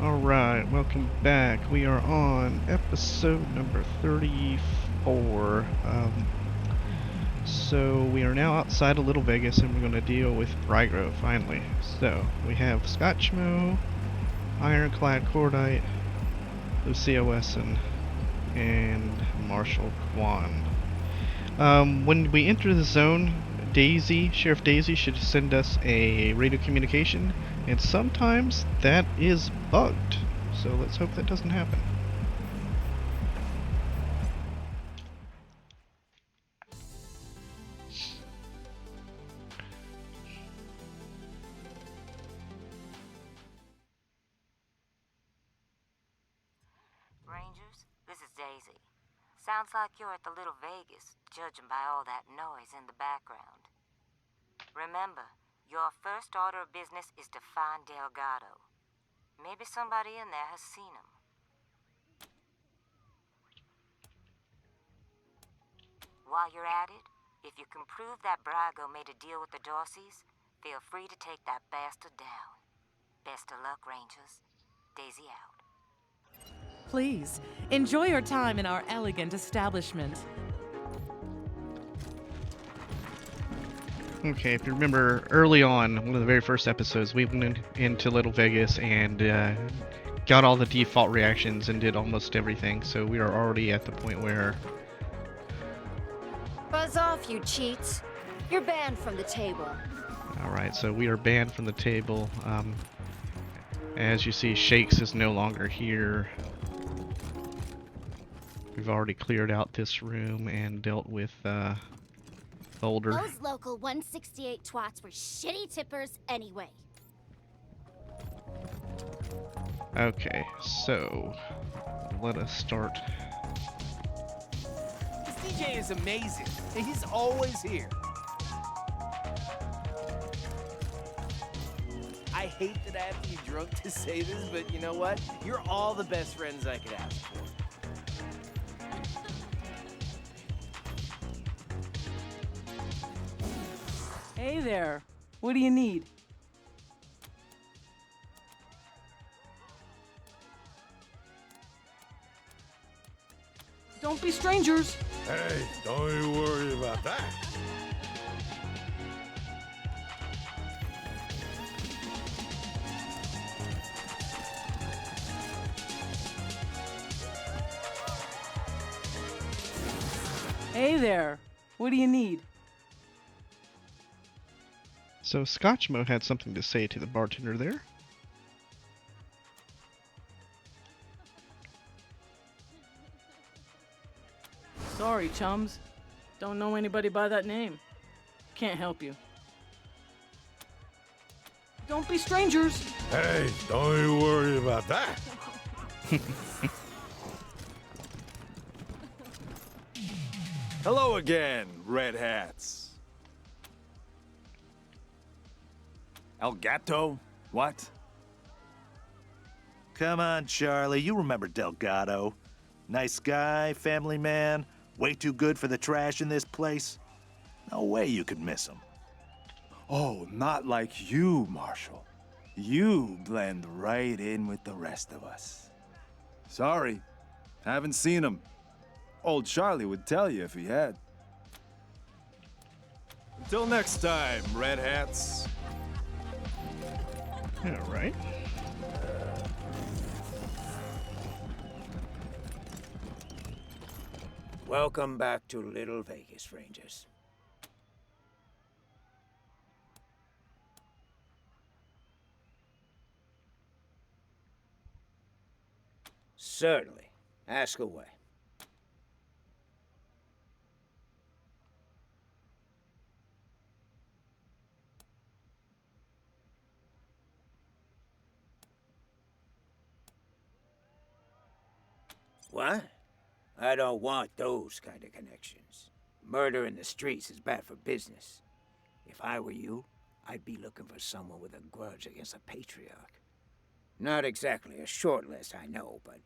Alright, welcome back. We are on episode number 34. So we are now outside of Little Vegas and we're going to deal with Brygo finally. So we have Scotchmo, Ironclad Cordite, Lucia Wesson, and Marshall Kwan. When we enter the zone, Sheriff Daisy should send us a radio communication, and sometimes that is bugged. So let's hope that doesn't happen. Rangers, this is Daisy. Sounds like you're at the Little Vegas, judging by all that noise in the background. Remember, your first order of business is to find Delgado. Maybe somebody in there has seen him. While you're at it, if you can prove that Brygo made a deal with the Dorseys, feel free to take that bastard down. Best of luck, Rangers. Daisy out. Please, enjoy your time in our elegant establishment. Okay, if you remember early on, one of the very first episodes, we went into Little Vegas and got all the default reactions and did almost everything, so we are already at the point where... Buzz off, you cheats. You're banned from the table. Alright, so we are banned from the table. As you see, Shakes is no longer here. We've already cleared out this room and dealt with Boulder. Those local 168 twats were shitty tippers anyway. Okay, so let us start. This DJ is amazing. He's always here. I hate that I have to be drunk to say this, but you know what? You're all the best friends I could ask for. Hey there. What do you need? Don't be strangers. Hey, don't you worry about that. Hey there. What do you need? So Scotchmo had something to say to the bartender there. Sorry, chums. Don't know anybody by that name. Can't help you. Don't be strangers. Hey, don't you worry about that. Hello again, Red Hats. El Gato? What? Come on, Charlie. You remember Delgado. Nice guy, family man, way too good for the trash in this place. No way you could miss him. Oh, not like you, Marshall. You blend right in with the rest of us. Sorry, haven't seen him. Old Charlie would tell you if he had. Until next time, Red Hats. Alright. Welcome back to Little Vegas, Rangers. Certainly. Ask away. What? I don't want those kind of connections. Murder in the streets is bad for business. If I were you, I'd be looking for someone with a grudge against a patriarch. Not exactly a short list, I know, but...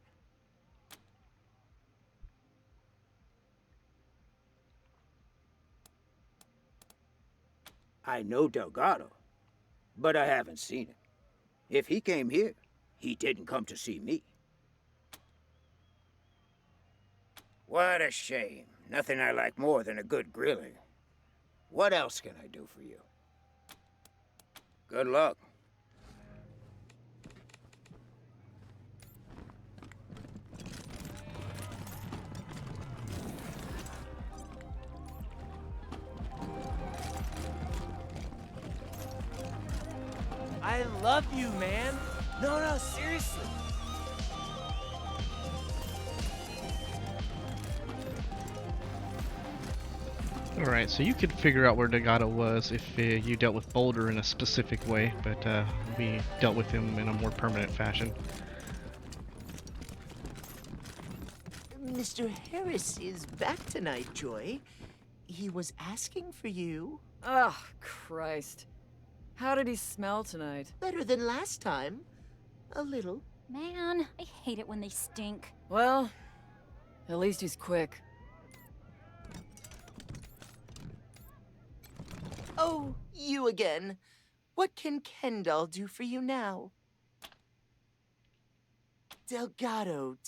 I know Delgado, but I haven't seen him. If he came here, He didn't come to see me. What a shame. Nothing I like more than a good grilling. What else can I do for you? Good luck. I love you, man. No, seriously. Alright, so you could figure out where Delgado was if you dealt with Boulder in a specific way, but we dealt with him in a more permanent fashion. Mr. Harris is back tonight, Joy. He was asking for you. Oh, Christ. How did he smell tonight? Better than last time. A little. Man, I hate it when they stink. Well, at least he's quick. Oh, you again. What can Kendall do for you now? Delgado.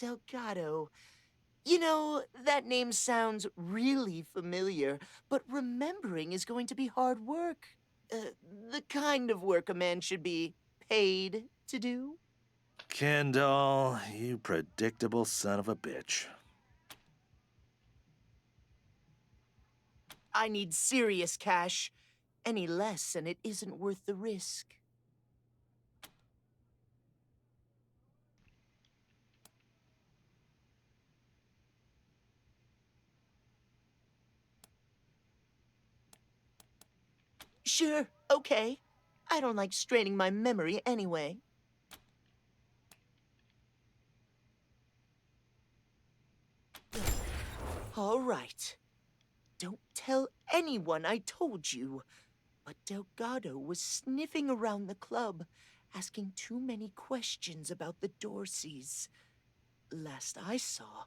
You know, that name sounds really familiar, but remembering is going to be hard work. The kind of work a man should be paid to do. Kendall, you predictable son of a bitch. I need serious cash. Any less, and it isn't worth the risk. Sure, okay. I don't like straining my memory anyway. All right. Don't tell anyone I told you. But Delgado was sniffing around the club, asking too many questions about the Dorseys. Last I saw,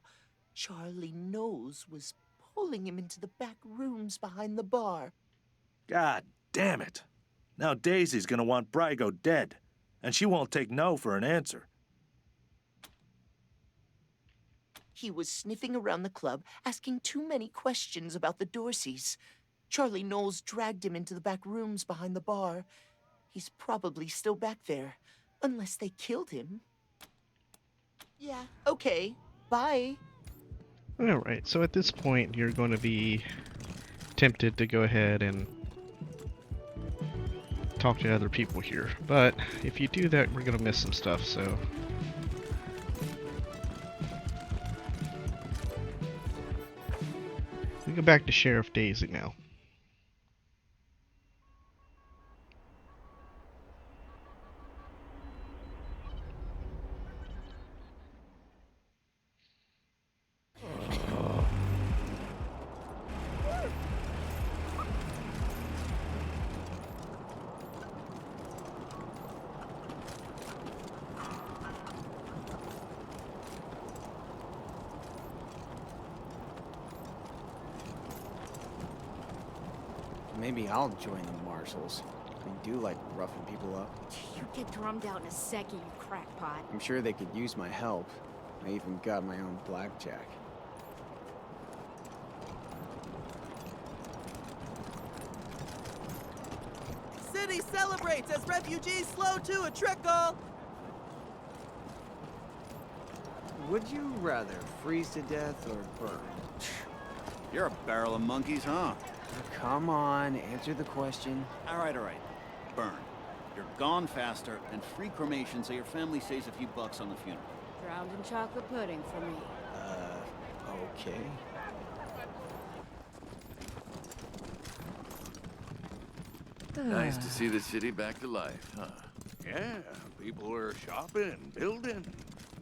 Charlie Knowles was pulling him into the back rooms behind the bar. God damn it. Now Daisy's gonna want Brygo dead, and she won't take no for an answer. He was sniffing around the club, asking too many questions about the Dorseys. Charlie Knowles dragged him into the back rooms behind the bar. He's probably still back there, unless they killed him. Yeah, okay. Bye. Alright, so at this point you're going to be tempted to go ahead and talk to other people here. But if you do that, we're going to miss some stuff, so... we go back to Sheriff Daisy now. Maybe I'll join the marshals. They do like roughing people up. You get drummed out in a second, you crackpot. I'm sure they could use my help. I even got my own blackjack. City celebrates as refugees slow to a trickle. Would you rather freeze to death or burn? You're a barrel of monkeys, huh? Come on, answer the question. All right. Burn. You're gone faster, and free cremation so your family saves a few bucks on the funeral. Drowned in chocolate pudding for me. Okay. Nice to see the city back to life, huh? Yeah, people are shopping, building,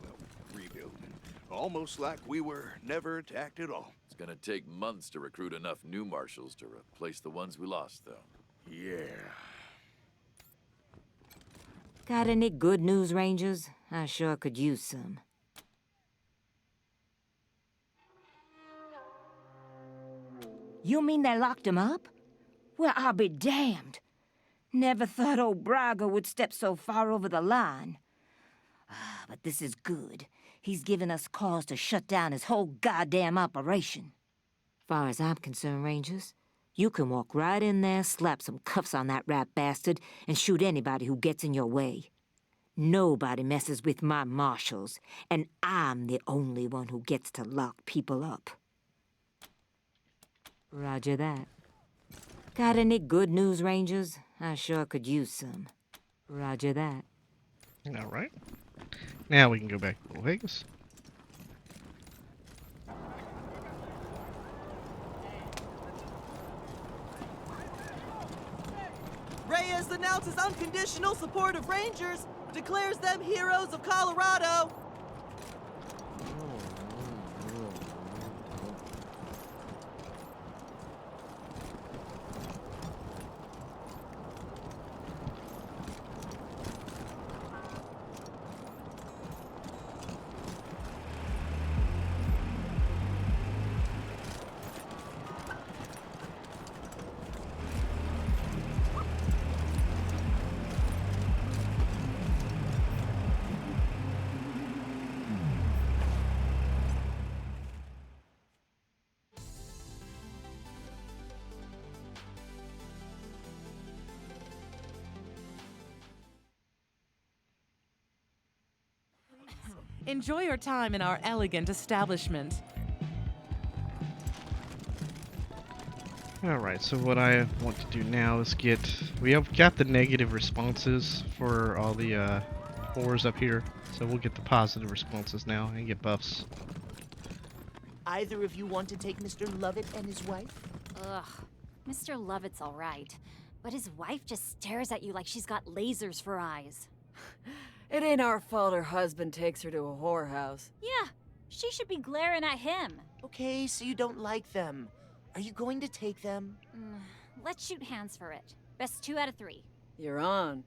well, rebuilding. Almost like we were never attacked at all. It's gonna take months to recruit enough new marshals to replace the ones we lost, though. Yeah. Got any good news, Rangers? I sure could use some. You mean they locked him up? Well, I'll be damned. Never thought old Brygo would step so far over the line. But this is good. He's given us cause to shut down his whole goddamn operation. Far as I'm concerned, Rangers, you can walk right in there, slap some cuffs on that rat bastard, and shoot anybody who gets in your way. Nobody messes with my marshals, and I'm the only one who gets to lock people up. Roger that. Got any good news, Rangers? I sure could use some. Roger that. All right. Now we can go back to Vegas. Reyes announces unconditional support of Rangers, declares them heroes of Colorado. Enjoy your time in our elegant establishment. Alright, so what I want to do now is we have got the negative responses for all the whores up here, so we'll get the positive responses now and get buffs. Either of you want to take Mr. Lovett and his wife? Ugh, Mr. Lovett's all right, but his wife just stares at you like she's got lasers for eyes. It ain't our fault her husband takes her to a whorehouse. Yeah, she should be glaring at him. Okay, so you don't like them. Are you going to take them? Let's shoot hands for it. Best 2 out of 3. You're on.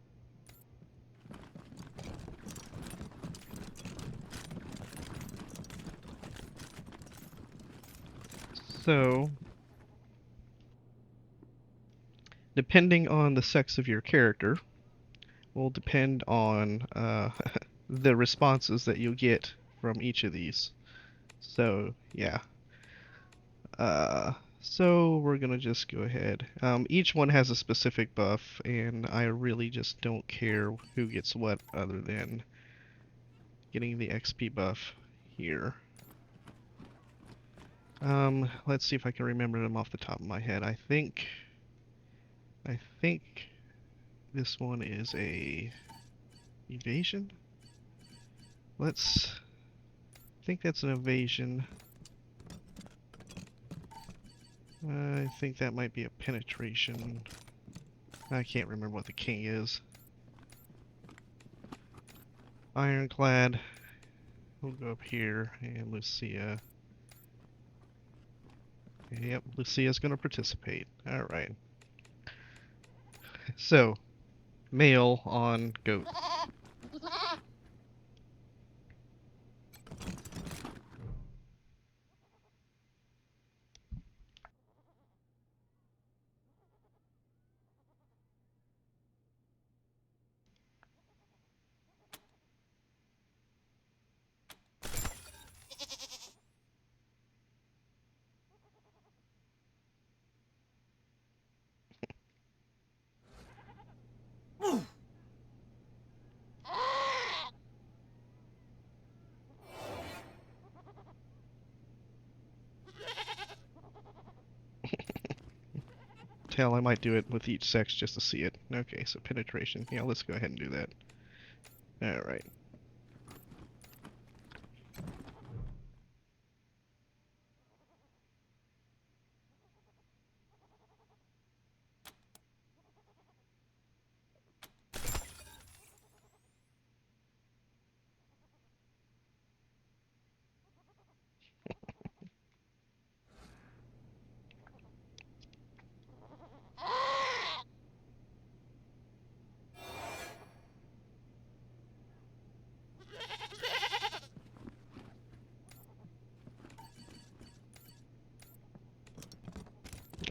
So, depending on the sex of your character, will depend on the responses that you'll get from each of these. So, yeah. So we're gonna just go ahead. Each one has a specific buff, and I really just don't care who gets what other than getting the XP buff here. Let's see if I can remember them off the top of my head. I think this one is a evasion. I think that's an evasion. I think that might be a penetration. I can't remember what the king is. Ironclad. We'll go up here, and Lucia. Yep, Lucia's gonna participate. Alright. So, male on goat. Hell, I might do it with each sex just to see it. Okay, so penetration. Yeah, let's go ahead and do that. Alright.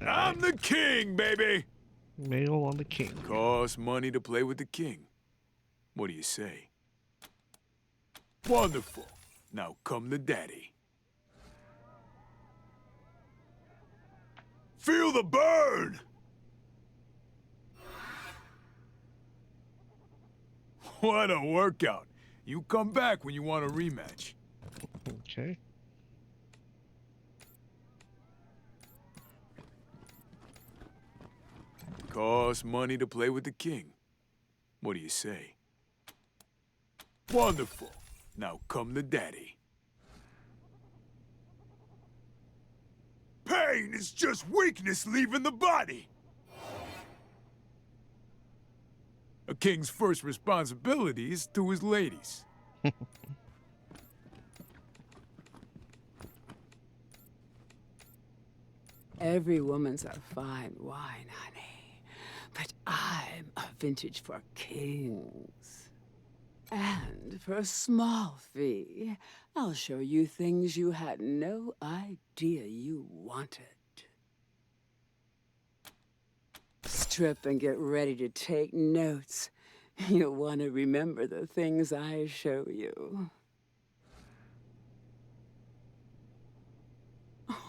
I'm the king, baby! Male on the king. Costs money to play with the king. What do you say? Wonderful. Now come to Daddy. Feel the burn! What a workout. You come back when you want a rematch. Okay. Costs money to play with the king. What do you say? Wonderful. Now come to Daddy. Pain is just weakness leaving the body. A king's first responsibility is to his ladies. Every woman's a fine wine, honey. But I'm a vintage for kings. And for a small fee, I'll show you things you had no idea you wanted. Strip and get ready to take notes. You'll want to remember the things I show you.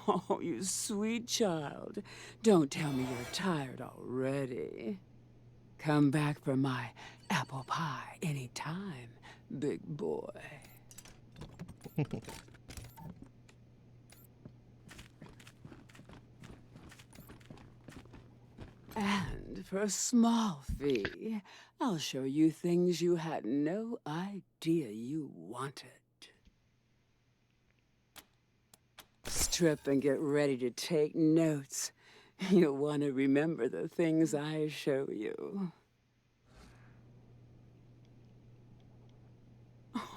Oh, you sweet child. Don't tell me you're tired already. Come back for my apple pie anytime, big boy. And for a small fee, I'll show you things you had no idea you wanted. Strip and get ready to take notes. You'll want to remember the things I show you.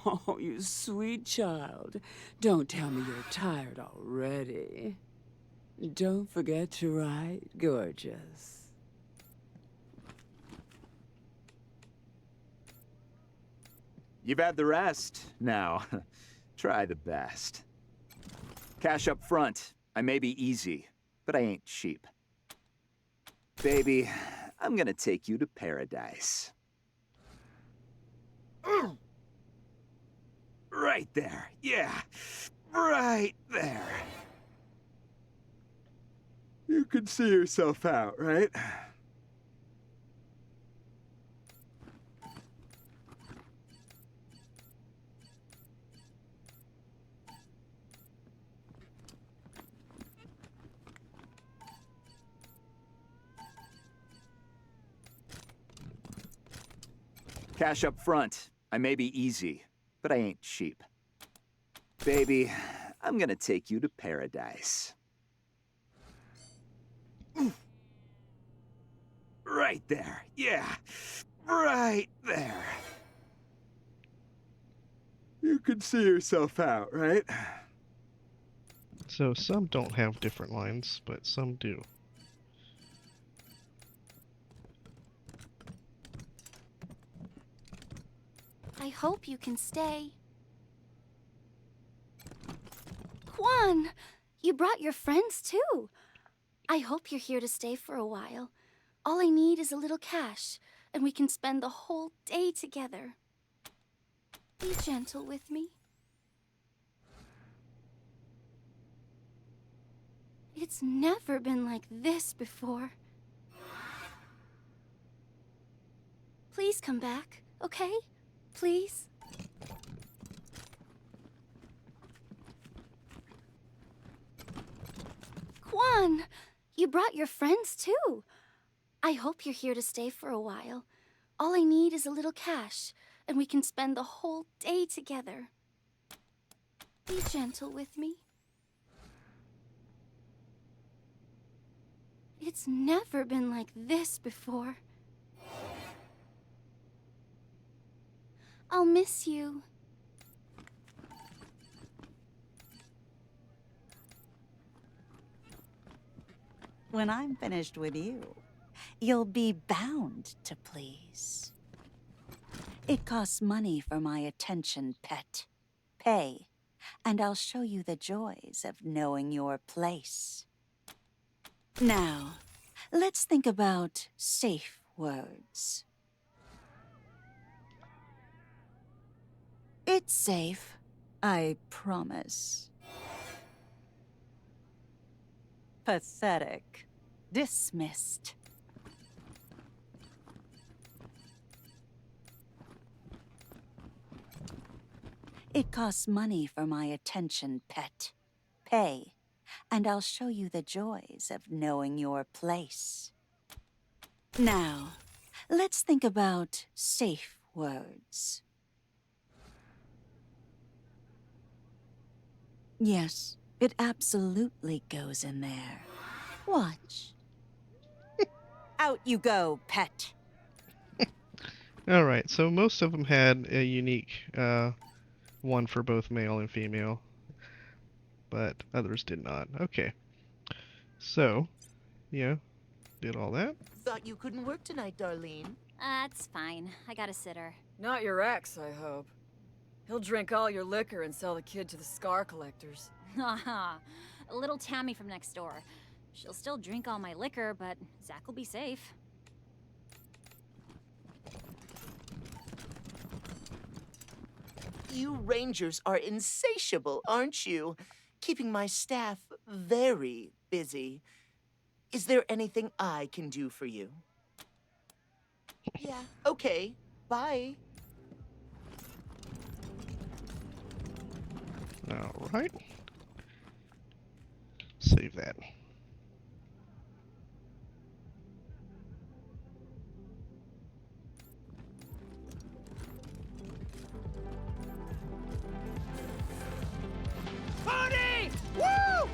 Oh, you sweet child. Don't tell me you're tired already. Don't forget to write gorgeous. You've had the rest. Now, try the best. Cash up front. I may be easy, but I ain't cheap. Baby, I'm gonna take you to paradise. Right there. Yeah. Right there. You can see yourself out, right? Cash up front. I may be easy, but I ain't cheap. Baby, I'm gonna take you to paradise. Right there. Yeah. Right there. You can see yourself out, right? So some don't have different lines, but some do. I hope you can stay. Juan! You brought your friends too. I hope you're here to stay for a while. All I need is a little cash, and we can spend the whole day together. Be gentle with me. It's never been like this before. Please come back, okay? Please? Juan! You brought your friends too. I hope you're here to stay for a while. All I need is a little cash, and we can spend the whole day together. Be gentle with me. It's never been like this before. I'll miss you. When I'm finished with you, you'll be bound to please. It costs money for my attention, pet. Pay, and I'll show you the joys of knowing your place. Now, let's think about safe words. It's safe. I promise. Pathetic. Dismissed. It costs money for my attention, pet. Pay, and I'll show you the joys of knowing your place. Now, let's think about safe words. Yes, it absolutely goes in there. Watch. Out you go, pet. Alright, so most of them had a unique one for both male and female, but others did not. Okay. So, yeah, did all that. Thought you couldn't work tonight, Darlene. That's fine. I got a sitter. Not your ex, I hope. He'll drink all your liquor and sell the kid to the scar collectors. Haha. A little Tammy from next door. She'll still drink all my liquor, but Zach will be safe. You Rangers are insatiable, aren't you? Keeping my staff very busy. Is there anything I can do for you? Yeah, okay. Bye. Alright. Save that. Party! Woo!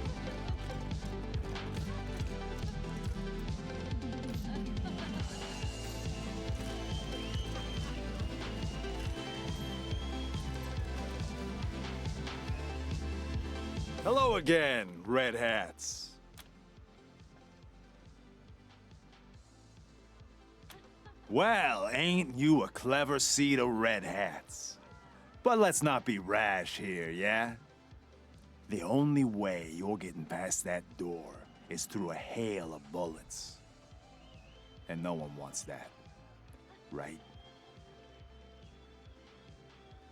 Hello again, Red Hats. Well, ain't you a clever seed of Red Hats? But let's not be rash here, yeah? The only way you're getting past that door is through a hail of bullets. And no one wants that, right?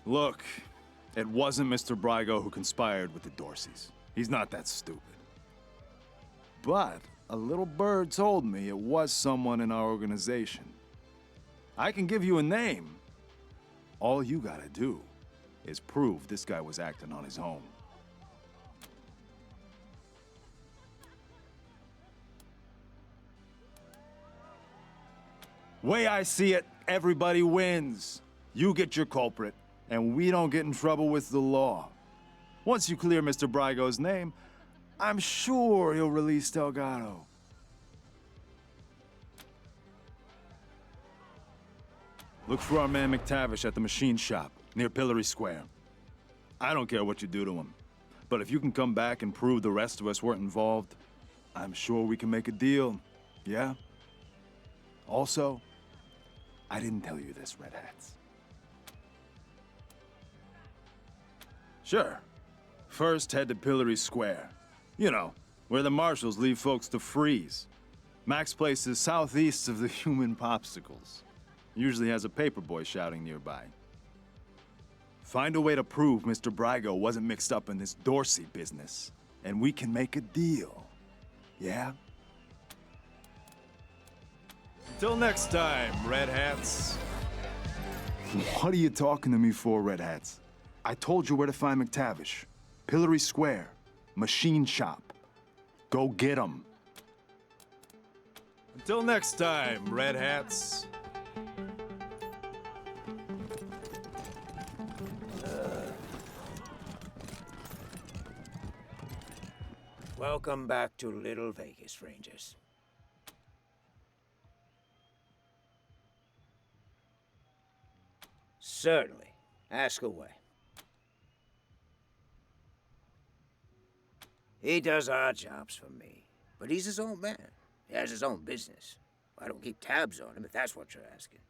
Look, it wasn't Mr. Brygo who conspired with the Dorseys. He's not that stupid. But a little bird told me it was someone in our organization. I can give you a name. All you gotta do is prove this guy was acting on his own. Way I see it, everybody wins. You get your culprit, and we don't get in trouble with the law. Once you clear Mr. Brygo's name, I'm sure he'll release Delgado. Look for our man McTavish at the machine shop, near Pillory Square. I don't care what you do to him, but if you can come back and prove the rest of us weren't involved, I'm sure we can make a deal, yeah? Also, I didn't tell you this, Red Hats. Sure. First, head to Pillory Square. You know, where the marshals leave folks to freeze. Mac's place is southeast of the human popsicles. Usually has a paperboy shouting nearby. Find a way to prove Mr. Brygo wasn't mixed up in this Dorsey business, and we can make a deal. Yeah? Till next time, Red Hats. What are you talking to me for, Red Hats? I told you where to find McTavish. Pillory Square. Machine shop. Go get him. Until next time, Red Hats. Welcome back to Little Vegas, Rangers. Certainly. Ask away. He does odd jobs for me, but he's his own man. He has his own business. I don't keep tabs on him, if that's what you're asking.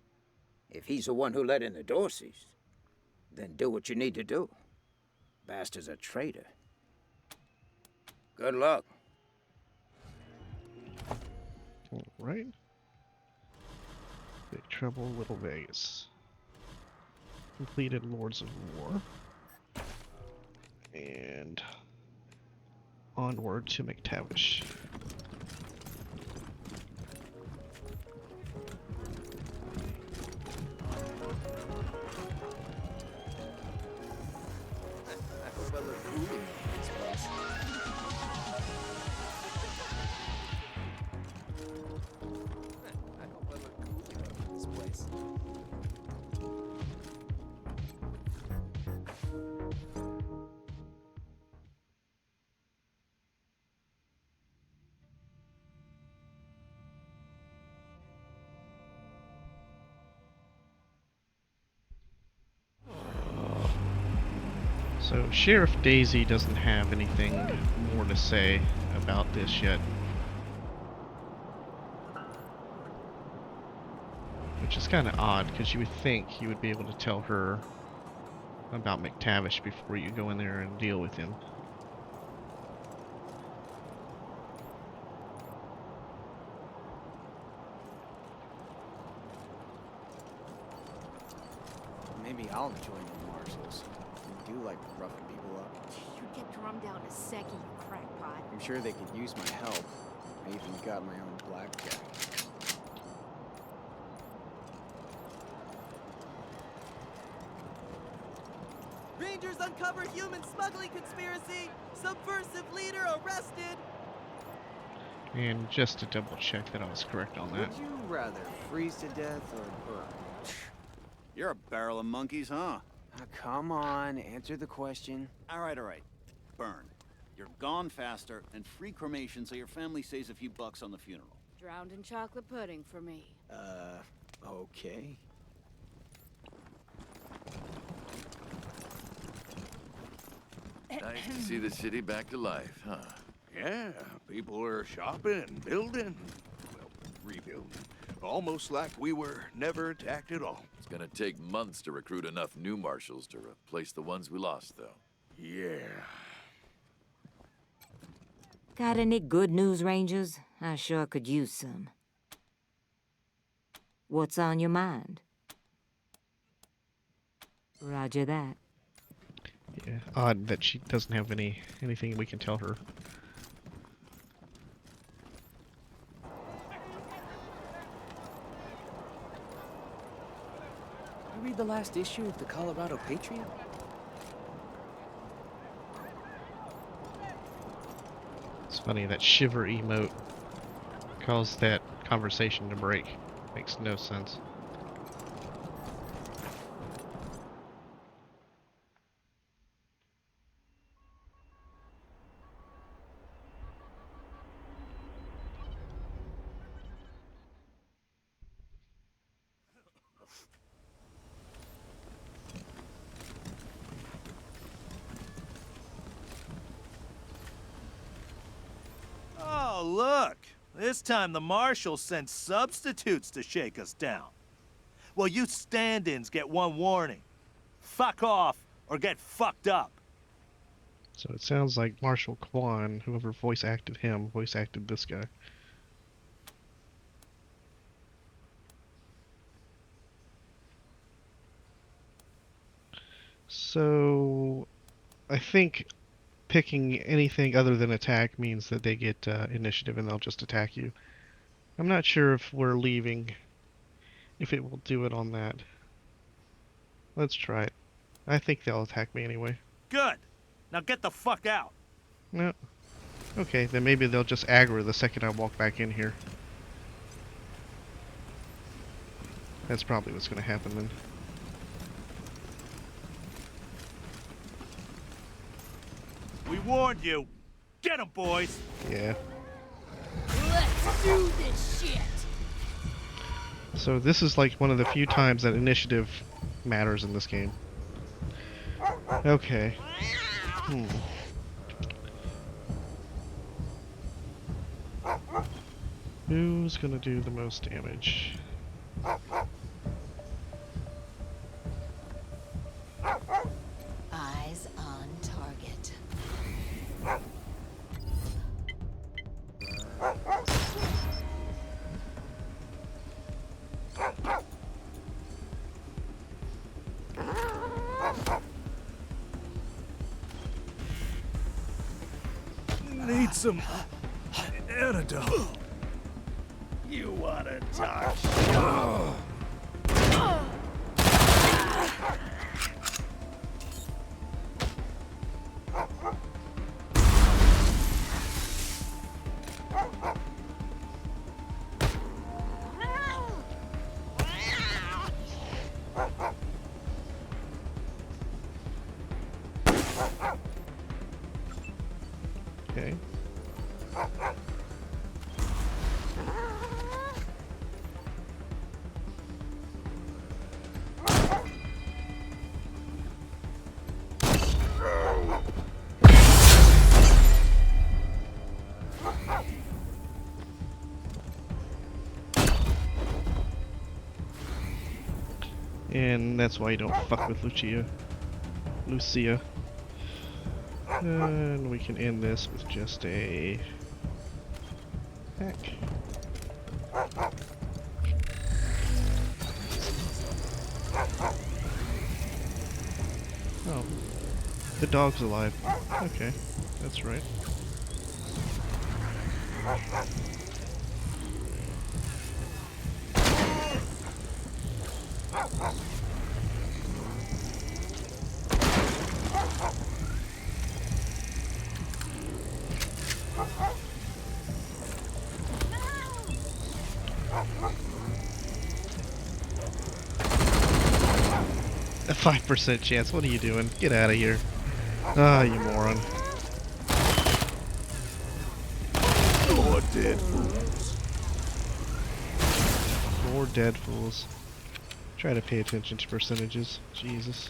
If he's the one who let in the Dorseys, then do what you need to do. Bastard's a traitor. Good luck. Alright. Big Trouble, Little Vegas. completed Lords of War. And onward to McTavish. I hope I look cool in this place. I hope I look cool in this place. So Sheriff Daisy doesn't have anything more to say about this yet. Which is kind of odd, because you would think you would be able to tell her about McTavish before you go in there and deal with him. Maybe I'll join the marshals. I do like roughing people up. You'd get drummed out in a second, you crackpot. I'm sure they could use my help. I even got my own blackjack. Rangers uncover human smuggling conspiracy. Subversive leader arrested. And just to double check that I was correct on that. Would you rather freeze to death or burn? You're a barrel of monkeys, huh? Come on, answer the question. All right. Burn. You're gone faster, and free cremation so your family saves a few bucks on the funeral. Drowned in chocolate pudding for me. Okay. Nice to see the city back to life, huh? Yeah, people are shopping, building, well, rebuilding. Almost like we were never attacked at all. It's gonna take months to recruit enough new marshals to replace the ones we lost, though. Yeah. Got any good news, Rangers? I sure could use some. What's on your mind? Roger that. Yeah, odd that she doesn't have anything we can tell her. You read the last issue of the Colorado Patriot? It's funny, that shiver emote caused that conversation to break. Makes no sense. Oh, look! This time the marshal sent substitutes to shake us down. Well, you stand-ins get one warning. Fuck off, or get fucked up. So it sounds like Marshal Kwan, whoever voice acted him, voice acted this guy. So I think picking anything other than attack means that they get initiative and they'll just attack you. I'm not sure if we're leaving, if it will do it on that. Let's try it. I think they'll attack me anyway. Good. Now get the fuck out. No. Okay, then maybe they'll just aggro the second I walk back in here. That's probably what's going to happen then. We warned you. Get 'em, boys. Yeah. Let's do this shit! So this is like one of the few times that initiative matters in this game. Okay. Who's gonna do the most damage? Eyes on target. I need some antidote. You wanna talk shit? Okay. And that's why you don't fuck with Lucia. And we can end this with just a hack. Oh, the dog's alive. Okay, that's right. A 5% chance. What are you doing? Get out of here. Ah, you moron. More dead fools. More dead fools. Try to pay attention to percentages. Jesus.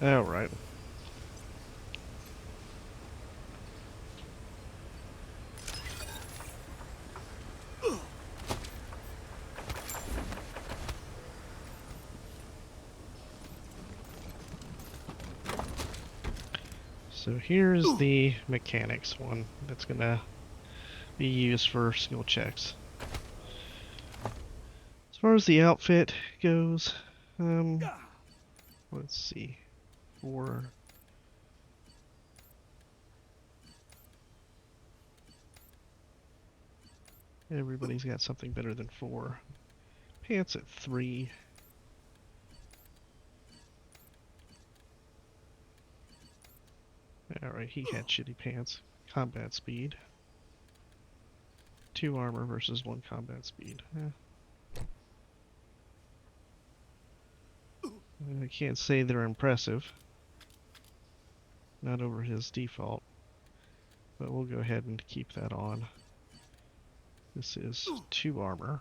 Alright. So here's the mechanics one that's gonna be used for skill checks. As far as the outfit goes, let's see. Everybody's got something better than 4. Pants at 3. Alright, he had shitty pants. Combat speed. 2 armor versus 1 combat speed. I can't say they're impressive. Not over his default. But we'll go ahead and keep that on. This is 2 armor.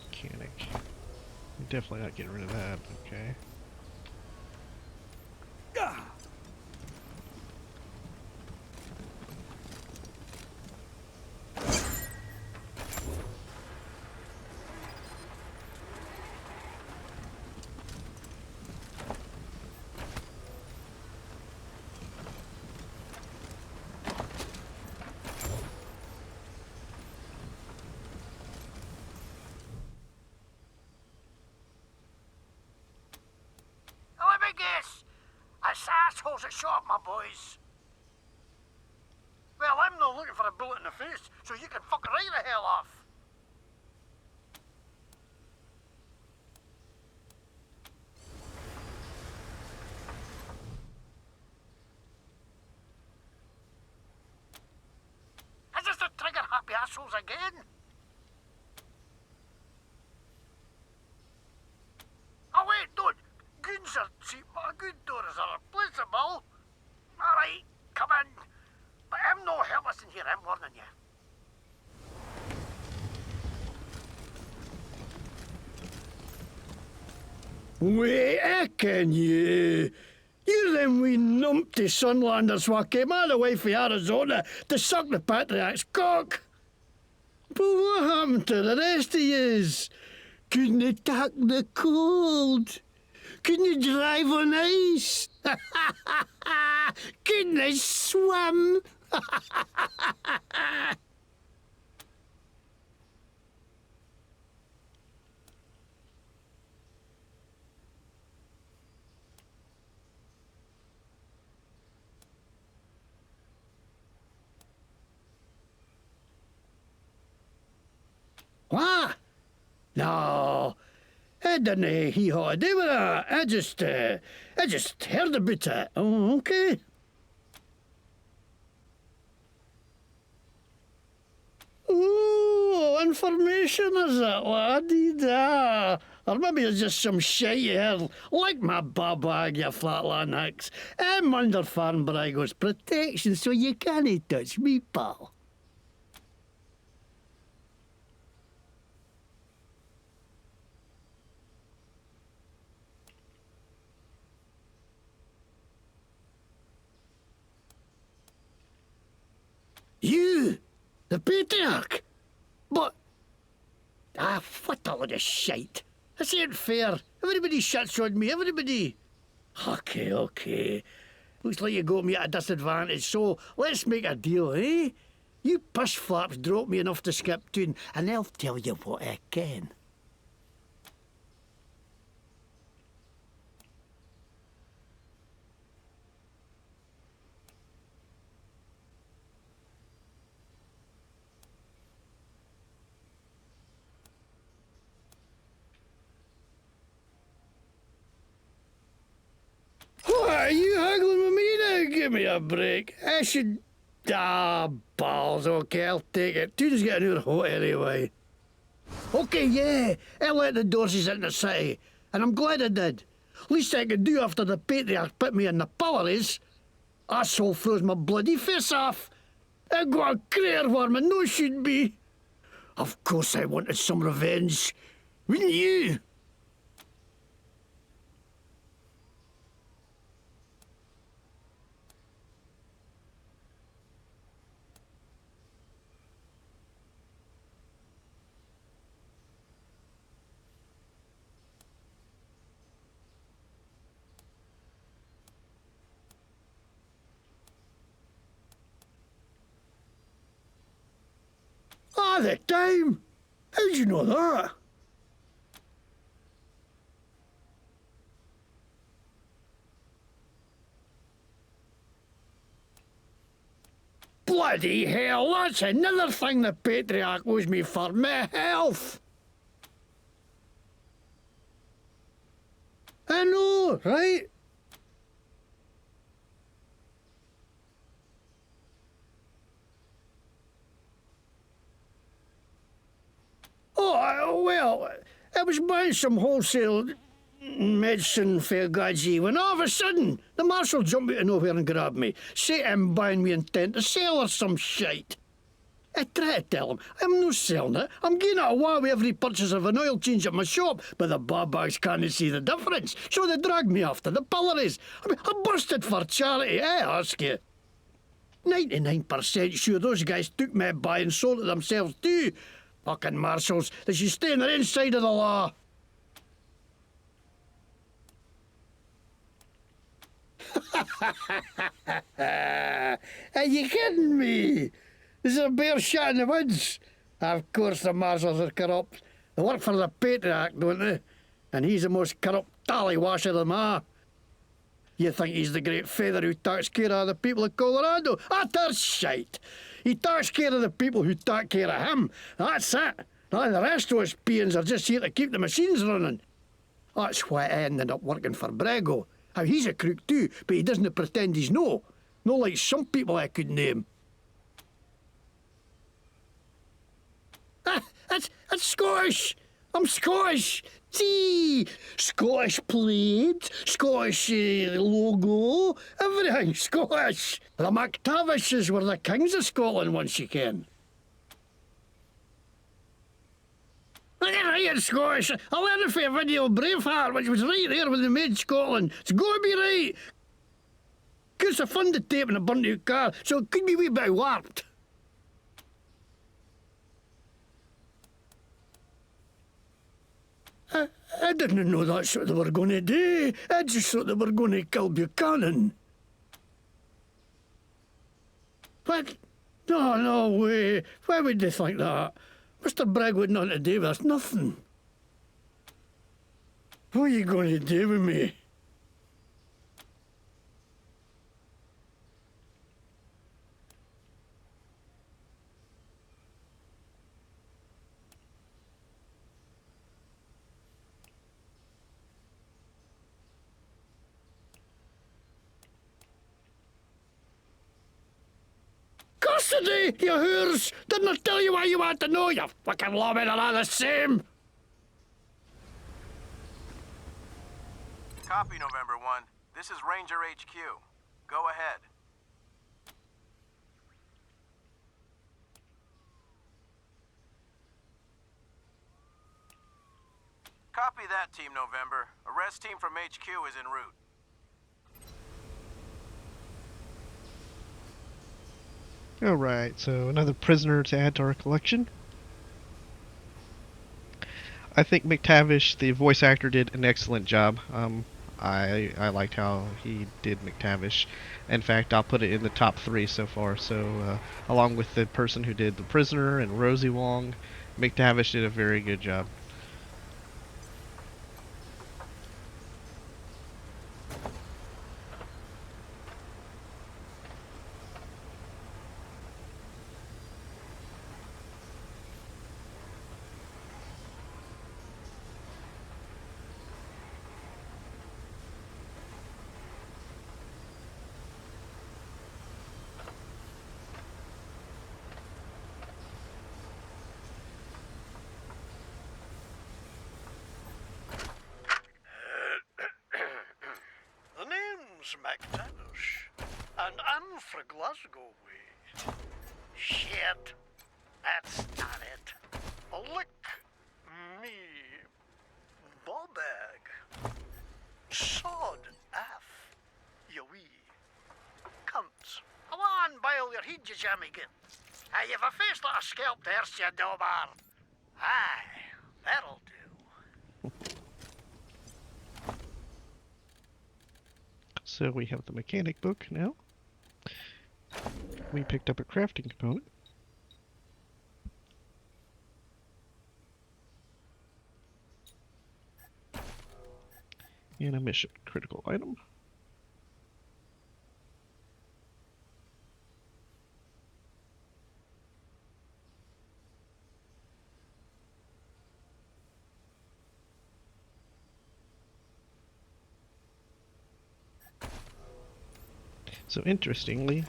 Mechanic. Definitely not getting rid of that, okay. Let me guess. It's assholes that shot my boys. Well, I'm not looking for a bullet in the face, so you can fuck right the hell off. Is this the trigger-happy assholes again? Oh wait, don't. Goons are cheap, but good doors are replaceable. Alright, come in. But I'm no helpless in here, I'm warning you. Wait a can you? You them wee numpty Sunlanders what came all the way from Arizona to suck the Patriarch's cock. But what happened to the rest of yous? Couldn't you tack the cold? Couldn't you drive on ice? Couldn't you swim? What? No, I didn't hee-haw to do with that. I just heard about it. Oh, okay. Oh, information is it, laddie? Da. Or maybe it's just some shite you heard, like my bag, you flatland hicks. I'm under Faran Brygo's protection, so you can't touch me, pal. You, the patriarch? But, what a load of shite. This ain't fair. Everybody shuts on me, everybody. Okay. Looks like you got me at a disadvantage, so let's make a deal, eh? You push flaps drop me enough to skip tune, and I'll tell you what I can. What, are you haggling with me now? Give me a break. I should... balls, okay, I'll take it. Tune's getting out hot anyway. Okay, yeah, I let the Dorseys into the city, and I'm glad I did. Least I could do after the patriarch put me in the pillories. Asshole froze my bloody face off. I got a crater where my nose should be. Of course I wanted some revenge. Wouldn't you? The time? How'd you know that? Bloody hell, that's another thing the patriarch owes me for my health. I know, right? Oh, well, I was buying some wholesale medicine for Gaji when all of a sudden the marshal jumped out of nowhere and grabbed me. Say I'm buying me intent to sell or some shite. I try to tell him I'm no selling it. I'm getting it away with every purchase of an oil change at my shop, but the bags can't see the difference, so they dragged me off to the pillories. I busted for charity, I ask you. 99% sure those guys took my buy and sold it themselves too. Fucking marshals, they should stay on their inside of the law. Are you kidding me? This is a bear shot in the woods. Of course the marshals are corrupt. They work for the patriarch, don't they? And he's the most corrupt tallywasher of them all. You think he's the great feather who takes care of the people of Colorado? Utter shite. He takes care of the people who take care of him. That's it. Now the rest of us peons are just here to keep the machines running. That's why I ended up working for Brygo. How he's a crook too, but he doesn't pretend he's no. No like some people I could name. That's Scottish. I'm Scottish. See, Scottish plaid, Scottish logo, everything Scottish. The McTavishes were the kings of Scotland once you can. Look at right, it's Scottish. I learned it from a video of Braveheart, which was right there when they made Scotland. It's got to be right. Because I funded tape in a burnt out car, so it could be a wee bit warped. I didn't know that's what they were going to do. I just thought they were going to kill Buchanan. What? No way. Why would they think that? Mr. Bragg would nothing to do with us, nothing. What are you going to do with me? yesterday, you whores! Didn't I tell you what you want to know, you fucking lawmen are all the same! Copy, November 1. This is Ranger HQ. Go ahead. Copy that, Team November. Arrest team from HQ is en route. Alright, so another prisoner to add to our collection. I think McTavish, the voice actor, did an excellent job. I liked how he did McTavish. In fact, I'll put it in the top 3 so far. So, along with the person who did the prisoner and Rosie Wong, McTavish did a very good job. The name's McTavish, and I'm fra Glasgow way. Shit, that's not it. Lick me ball bag. Sod aff, you wee cunts. Come on, bile your head, you jammigan. You've a face like a scalped horse, you dobar. Aye, that'll do. So we have the mechanic book now. We picked up a crafting component. And a mission critical item. So interestingly,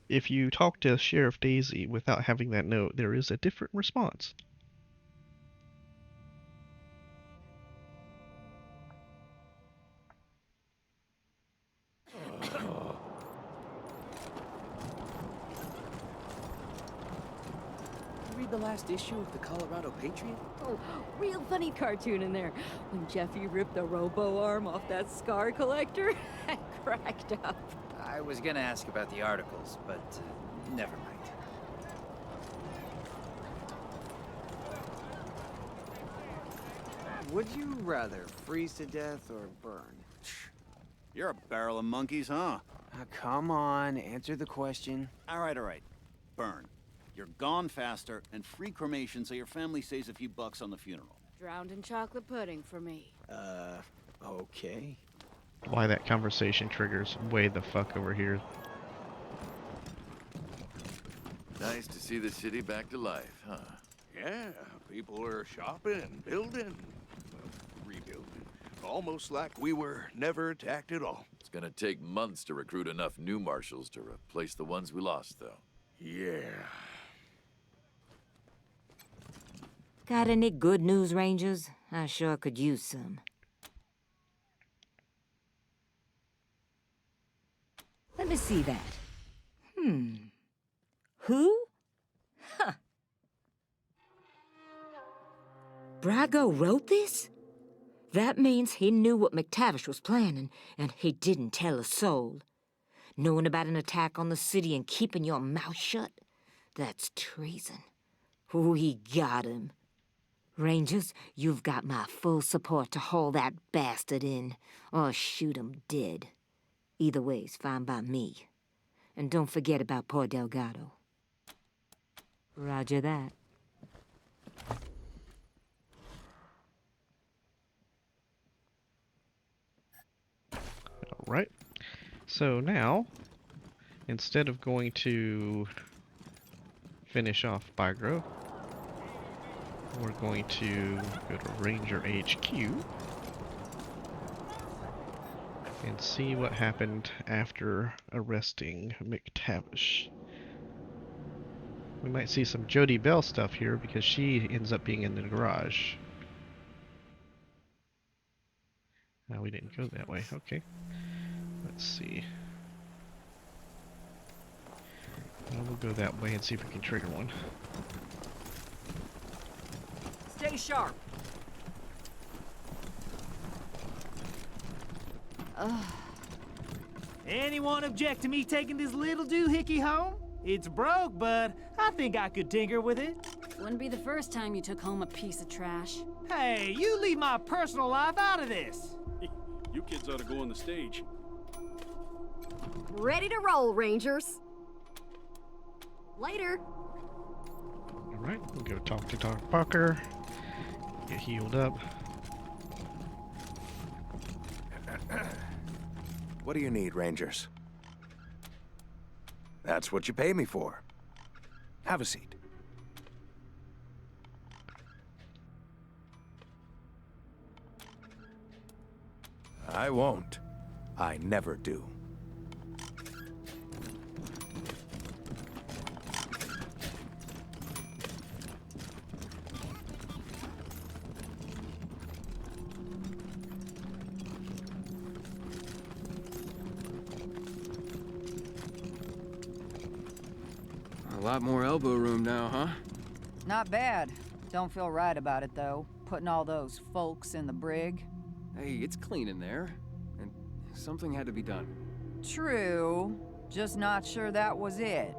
if you talk to Sheriff Daisy without having that note, there is a different response. Read the last issue of the Colorado Patriot? Oh, real funny cartoon in there. When Jeffy ripped the robo arm off that scar collector, I cracked up. I was gonna ask about the articles, but never mind. Would you rather freeze to death or burn? You're a barrel of monkeys, huh? Come on, answer the question. All right. Burn. You're gone faster, and free cremation so your family saves a few bucks on the funeral. Drowned in chocolate pudding for me. Okay. Why that conversation triggers way the fuck over here. Nice to see the city back to life, huh? Yeah, people are shopping, building, well, rebuilding. Almost like we were never attacked at all. It's gonna take months to recruit enough new marshals to replace the ones we lost, though. Yeah. Got any good news, Rangers? I sure could use some. Let me see that. Who? Huh. Brygo wrote this? That means he knew what McTavish was planning, and he didn't tell a soul. Knowing about an attack on the city and keeping your mouth shut? That's treason. We got him. Rangers, you've got my full support to haul that bastard in, or shoot him dead. Either way's fine by me. And don't forget about poor Delgado. Roger that. Alright. So now, instead of going to finish off Bygro, we're going to go to Ranger HQ. and see what happened after arresting McTavish. We might see some Jodie Bell stuff here because she ends up being in the garage. No, we didn't go that way. Okay. Let's see. Well, we'll go that way and see if we can trigger one. Stay sharp. Anyone object to me taking this little doohickey home? It's broke, but I think I could tinker with it. Wouldn't be the first time you took home a piece of trash. Hey, you leave my personal life out of this. You kids ought to go on the stage. Ready to roll, Rangers. Later. Alright, we'll go talk to Doc Parker. Get healed up. What do you need, Rangers? That's what you pay me for. Have a seat. I won't. I never do. A lot more elbow room now, huh? Not bad. Don't feel right about it, though. Putting all those folks in the brig. Hey, it's clean in there. And something had to be done. True. Just not sure that was it.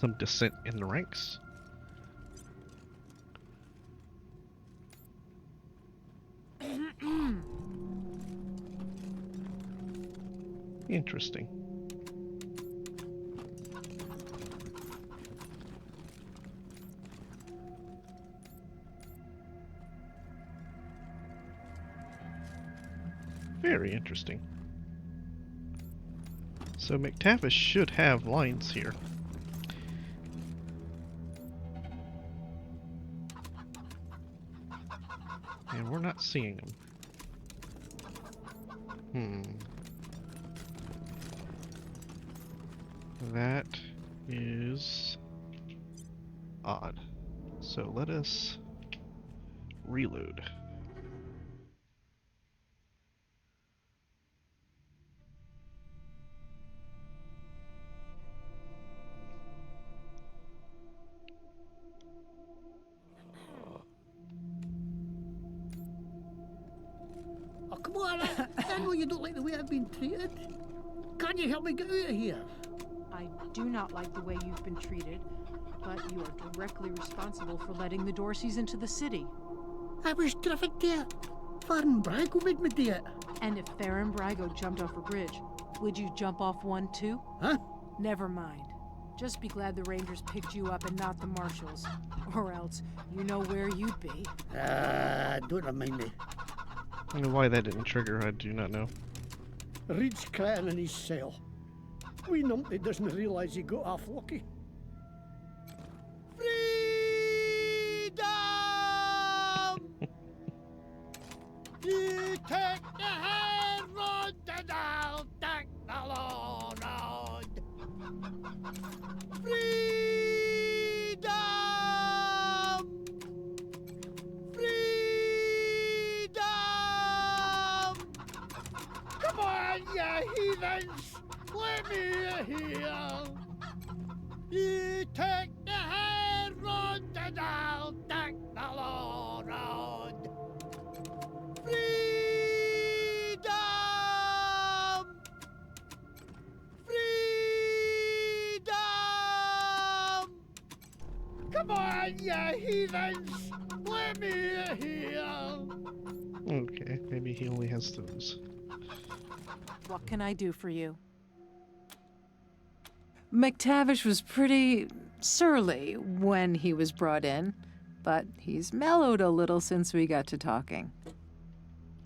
Some dissent in the ranks. Interesting. Very interesting. So McTavish should have lines here. And we're not seeing them. That is odd. So let us reload. Oh, come on, I know you don't like the way I've been treated. Can't you help me get out of here? I do not like the way you've been treated, but you are directly responsible for letting the Dorseys into the city. I was trafficked there. Faran Brygo made me do it. And if Faran Brygo jumped off a bridge, would you jump off one too? Huh? Never mind. Just be glad the Rangers picked you up and not the Marshals. Or else, you know where you'd be. Don't remind me. I don't know why that didn't trigger, I do not know. Reed's crying in his cell. Wee numpty doesn't realise he got off lucky. Freedom! You take the high road and I'll take the low road. Freedom! Freedom! Come on, you heathens! Let me here. You take the high road and I'll take the low road. Freedom! Freedom! Come on, you heathens! Let me here. Okay, maybe he only has those. What can I do for you? McTavish was pretty surly when he was brought in, but he's mellowed a little since we got to talking.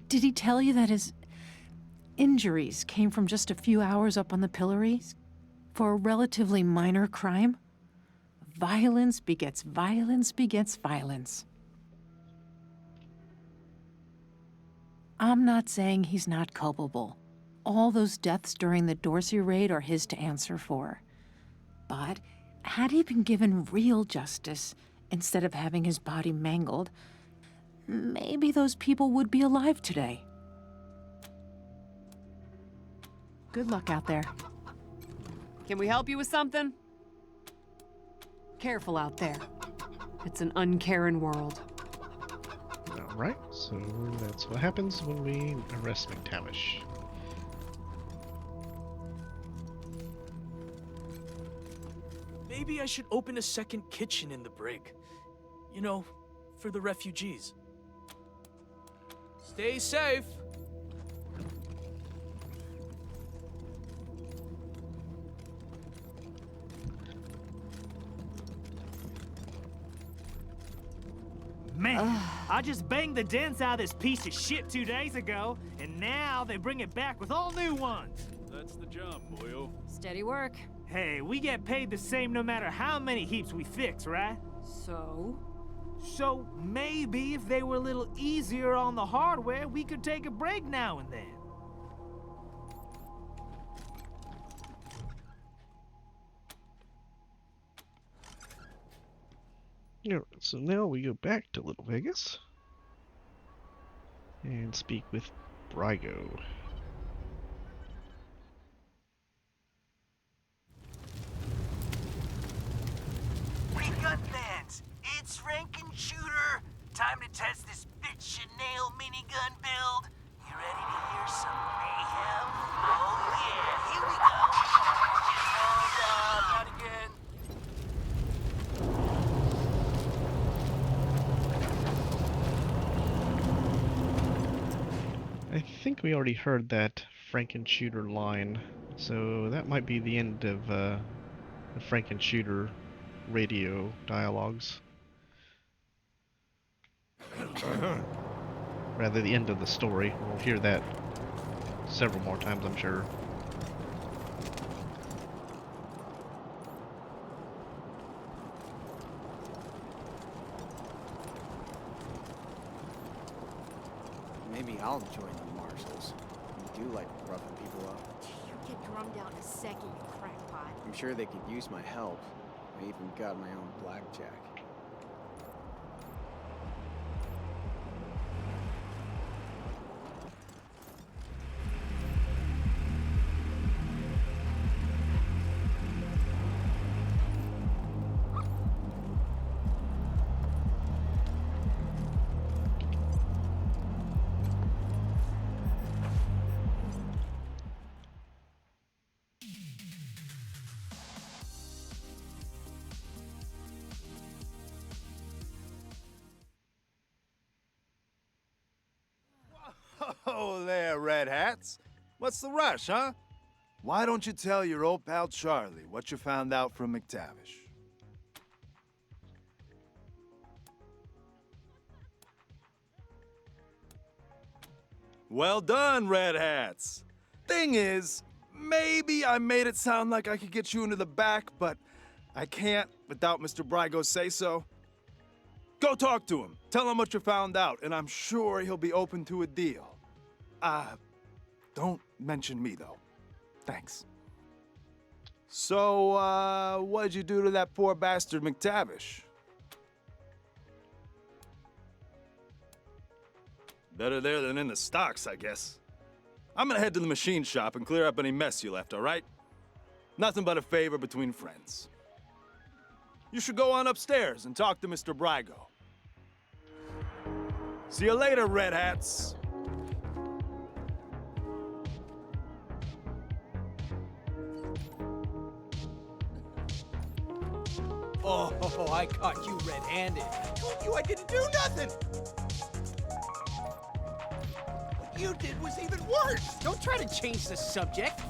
Did he tell you that his injuries came from just a few hours up on the pillory for a relatively minor crime? Violence begets violence begets violence. I'm not saying he's not culpable. All those deaths during the Dorsey raid are his to answer for. But had he been given real justice instead of having his body mangled, maybe those people would be alive today. Good luck out there. Can we help you with something? Careful out there. It's an uncaring world. Alright, so that's what happens when we arrest McTavish. Maybe I should open a second kitchen in the brig. You know, for the refugees. Stay safe. Man, I just banged the dents out of this piece of shit 2 days ago, and now they bring it back with all new ones. That's the job, boyo. Steady work. Hey, we get paid the same no matter how many heaps we fix, right? So? So maybe if they were a little easier on the hardware, we could take a break now and then. Alright, so now we go back to Little Vegas and speak with Brygo. Gun fans, it's Rankin Shooter. Time to test this bitch Chanel minigun build. You ready to hear some mayhem? Oh yeah, here we go. Hold up, not again. I think we already heard that Frankenshooter line, so that might be the end of the Frankenshooter radio dialogues. Rather, the end of the story. We'll hear that several more times, I'm sure. Maybe I'll join the marshals. You do like roughing people up. You get drummed out in a second, you crackpot. I'm sure they could use my help. I even got my own blackjack. Oh, there, Red Hats. What's the rush, huh? Why don't you tell your old pal Charlie what you found out from McTavish? Well done, Red Hats. Thing is, maybe I made it sound like I could get you into the back, but I can't without Mr. Brygo's say-so. Go talk to him. Tell him what you found out, and I'm sure he'll be open to a deal. Don't mention me, though. Thanks. So, what'd you do to that poor bastard McTavish? Better there than in the stocks, I guess. I'm gonna head to the machine shop and clear up any mess you left, all right? Nothing but a favor between friends. You should go on upstairs and talk to Mr. Brygo. See you later, Red Hats. Oh, I caught you red-handed. Told you I didn't do nothing. What you did was even worse. Don't try to change the subject.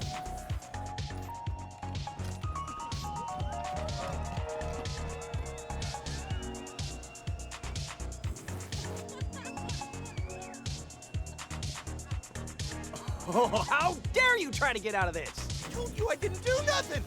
Oh, how dare you try to get out of this? Told you I didn't do nothing.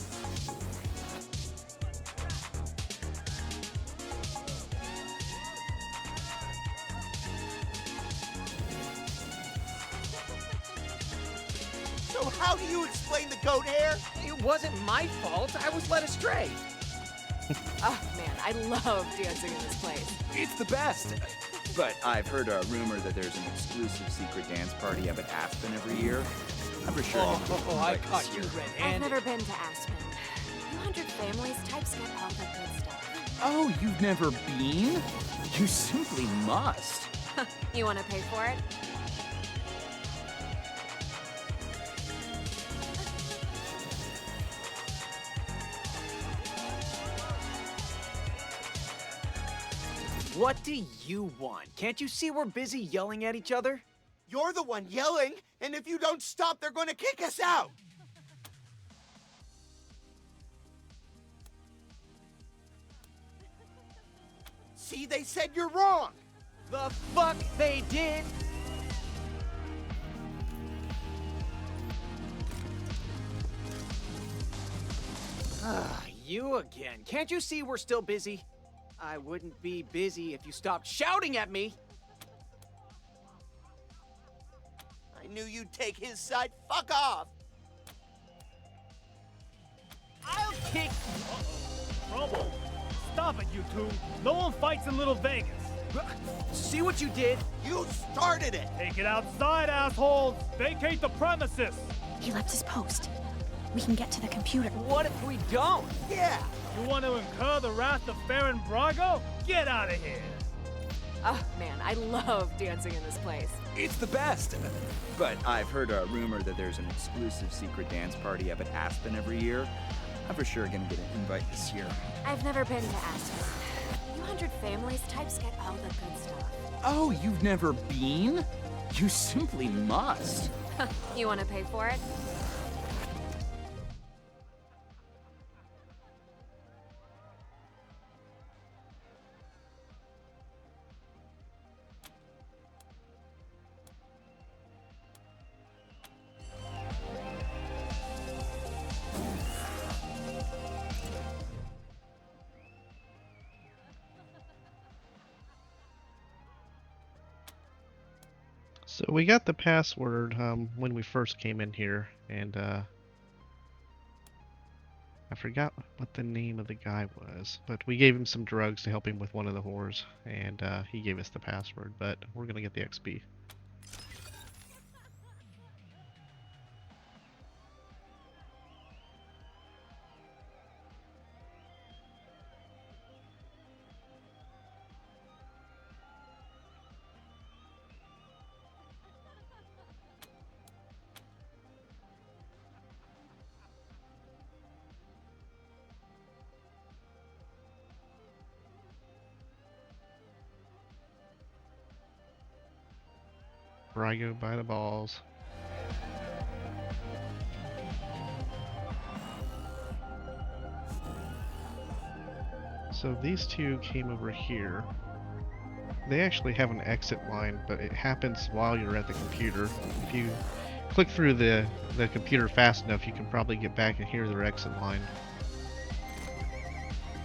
So how do you explain the goat hair? It wasn't my fault. I was led astray. Oh, man, I love dancing in this place. It's the best. But I've heard a rumor that there's an exclusive secret dance party up at Aspen every year. I'm for sure. I caught you I've red-handed. never been to Aspen. 200 families, types get all the good stuff. Oh, you've never been? You simply must. You want to pay for it? What do you want? Can't you see we're busy yelling at each other? You're the one yelling, and if you don't stop, they're going to kick us out. See, they said you're wrong. The fuck they did? You again. Can't you see we're still busy? I wouldn't be busy if you stopped shouting at me. I knew you'd take his side. Fuck off. I'll kick. Trouble. Stop it, you two. No one fights in Little Vegas. See what you did? You started it. Take it outside, assholes. Vacate the premises. He left his post. We can get to the computer. What if we don't? Yeah. You want to incur the wrath of Faran Brygo? Get out of here. Oh, man, I love dancing in this place. It's the best. But I've heard a rumor that there's an exclusive secret dance party up at Aspen every year. I'm for sure gonna get an invite this year. I've never been to Aspen. 200 families, types get all the good stuff. Oh, you've never been? You simply must. You want to pay for it? So we got the password when we first came in here, and I forgot what the name of the guy was, but we gave him some drugs to help him with one of the whores, and he gave us the password, but we're gonna get the XP. Brygo by the balls. So these two came over here. They actually have an exit line, but it happens while you're at the computer. If you click through the computer fast enough, you can probably get back and hear their exit line.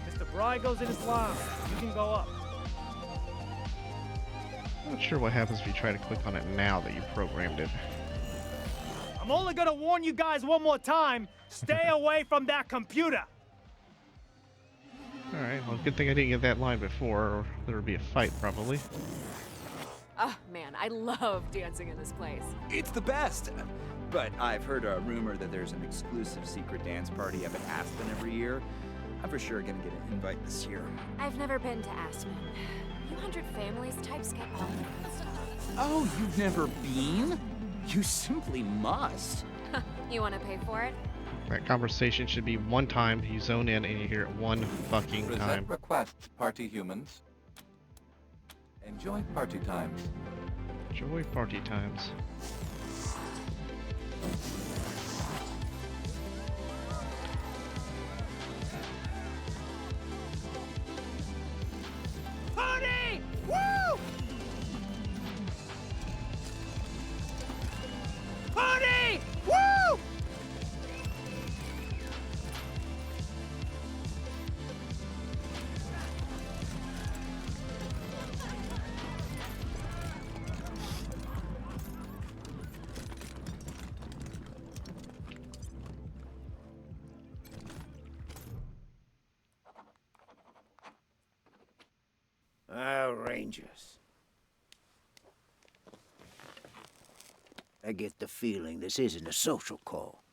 Mr. Brygo's in his line. You can go up. Not sure what happens if you try to click on it now that you programmed it. I'm only gonna warn you guys one more time. Stay away from that computer. Alright, well, good thing I didn't get that line before, or there would be a fight, probably. Oh, man, I love dancing in this place. It's the best. But I've heard a rumor that there's an exclusive secret dance party up at Aspen every year. I'm for sure gonna get an invite this year. I've never been to Aspen. 200 families, types get all the good stuff. Oh, you've never been? You simply must. You want to pay for it? That conversation should be one time, you zone in and you hear it one fucking time. Present request, party humans. Enjoy party times. Enjoy party times. Party! Woo! Party! Woo! fellow Rangers. I get the feeling this isn't a social call.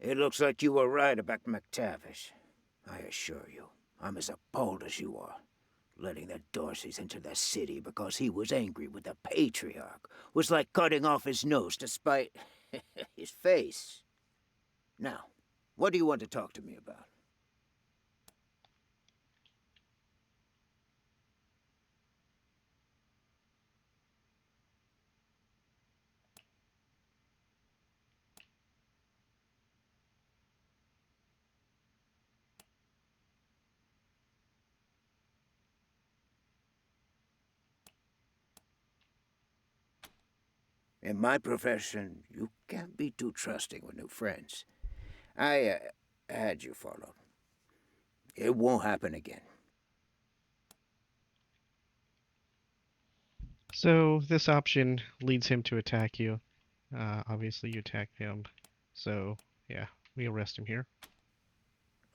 It looks like you were right about McTavish. I assure you, I'm as appalled as you are. Letting the Dorseys into the city because he was angry with the Patriarch was like cutting off his nose to spite his face. Now, what do you want to talk to me about? In my profession, you can't be too trusting with new friends. I had you followed. It won't happen again. So this option leads him to attack you. Obviously you attack him. So yeah, we arrest him here.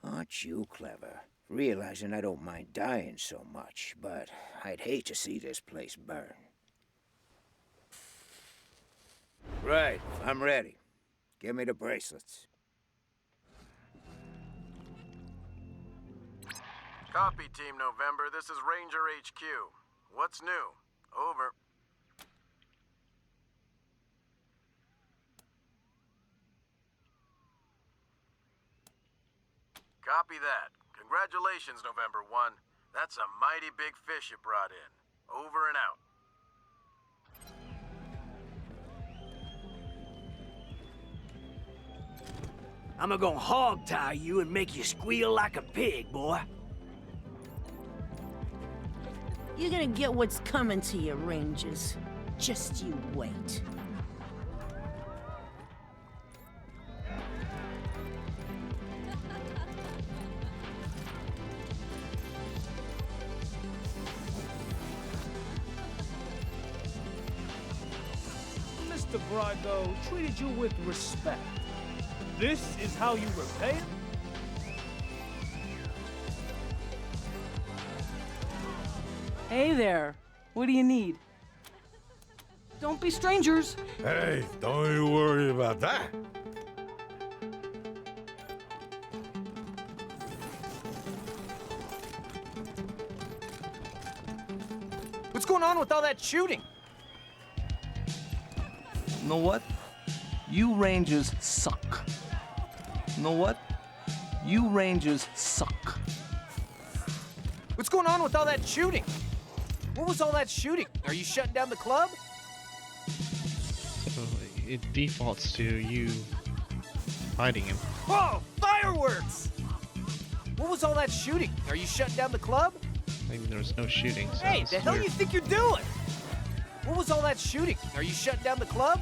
Aren't you clever? Realizing I don't mind dying so much, but I'd hate to see this place burn. Right, I'm ready. Give me the bracelets. Copy, Team November. This is Ranger HQ. What's new? Over. Copy that. Congratulations, November 1. That's a mighty big fish you brought in. Over and out. I'm gonna hog-tie you and make you squeal like a pig, boy. You're gonna get what's coming to you, Rangers. Just you wait. Mr. Brygo treated you with respect. This is how you repay him? Hey there. What do you need? Don't be strangers. Hey, don't you worry about that. What's going on with all that shooting? You know what? You Rangers suck. You know what? You Rangers suck. What's going on with all that shooting? What was all that shooting? Are you shutting down the club? So it defaults to you fighting him. Whoa! Fireworks! What was all that shooting? Are you shutting down the club? I mean, there was no shooting. So Hey, this the is hell weird. you think you're doing? What was all that shooting? Are you shutting down the club?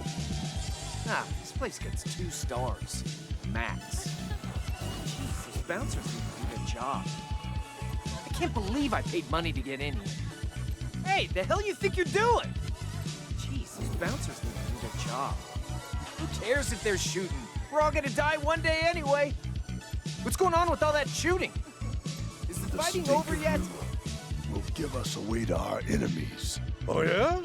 Ah, this place gets 2 stars. Max. Jeez, these bouncers need to do their job. I can't believe I paid money to get in here. Hey, the hell you think you're doing? Jeez, these bouncers need to do their job. Who cares if they're shooting? We're all gonna die one day anyway. What's going on with all that shooting? Is the fighting over yet? Will give us away to our enemies. Oh, yeah?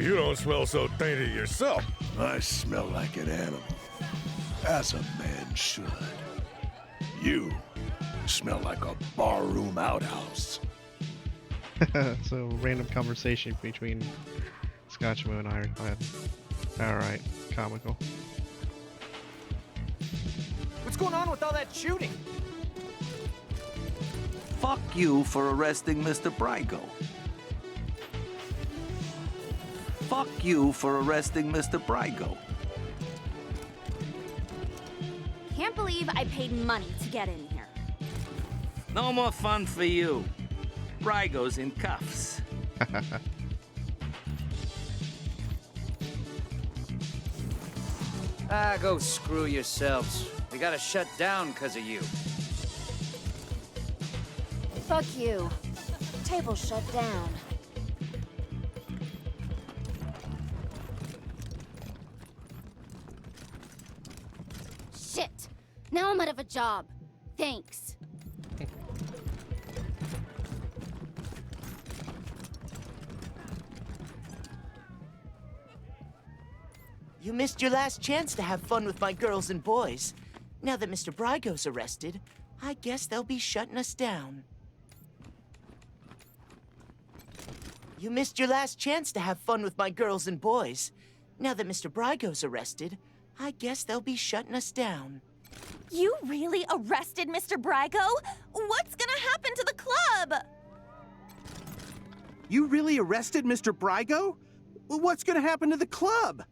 You don't smell so tainted yourself. I smell like an animal, as a man should. You smell like a barroom outhouse. So random conversation between Scotchmo and Ironclad. Alright, comical. What's going on with all that shooting? Fuck you for arresting Mr. Brygo. Fuck you for arresting Mr. Brygo. Can't believe I paid money to get in here. No more fun for you. Brygo's in cuffs. Ah, go screw yourselves. We gotta shut down because of you. Fuck you. Table shut down. Shit! Now I'm out of a job. Thanks. You missed your last chance to have fun with my girls and boys. Now that Mr. Brygo's arrested, I guess they'll be shutting us down. You missed your last chance to have fun with my girls and boys. Now that Mr. Brygo's arrested, I guess they'll be shutting us down. You really arrested Mr. Brygo? What's gonna happen to the club? You really arrested Mr. Brygo? What's gonna happen to the club?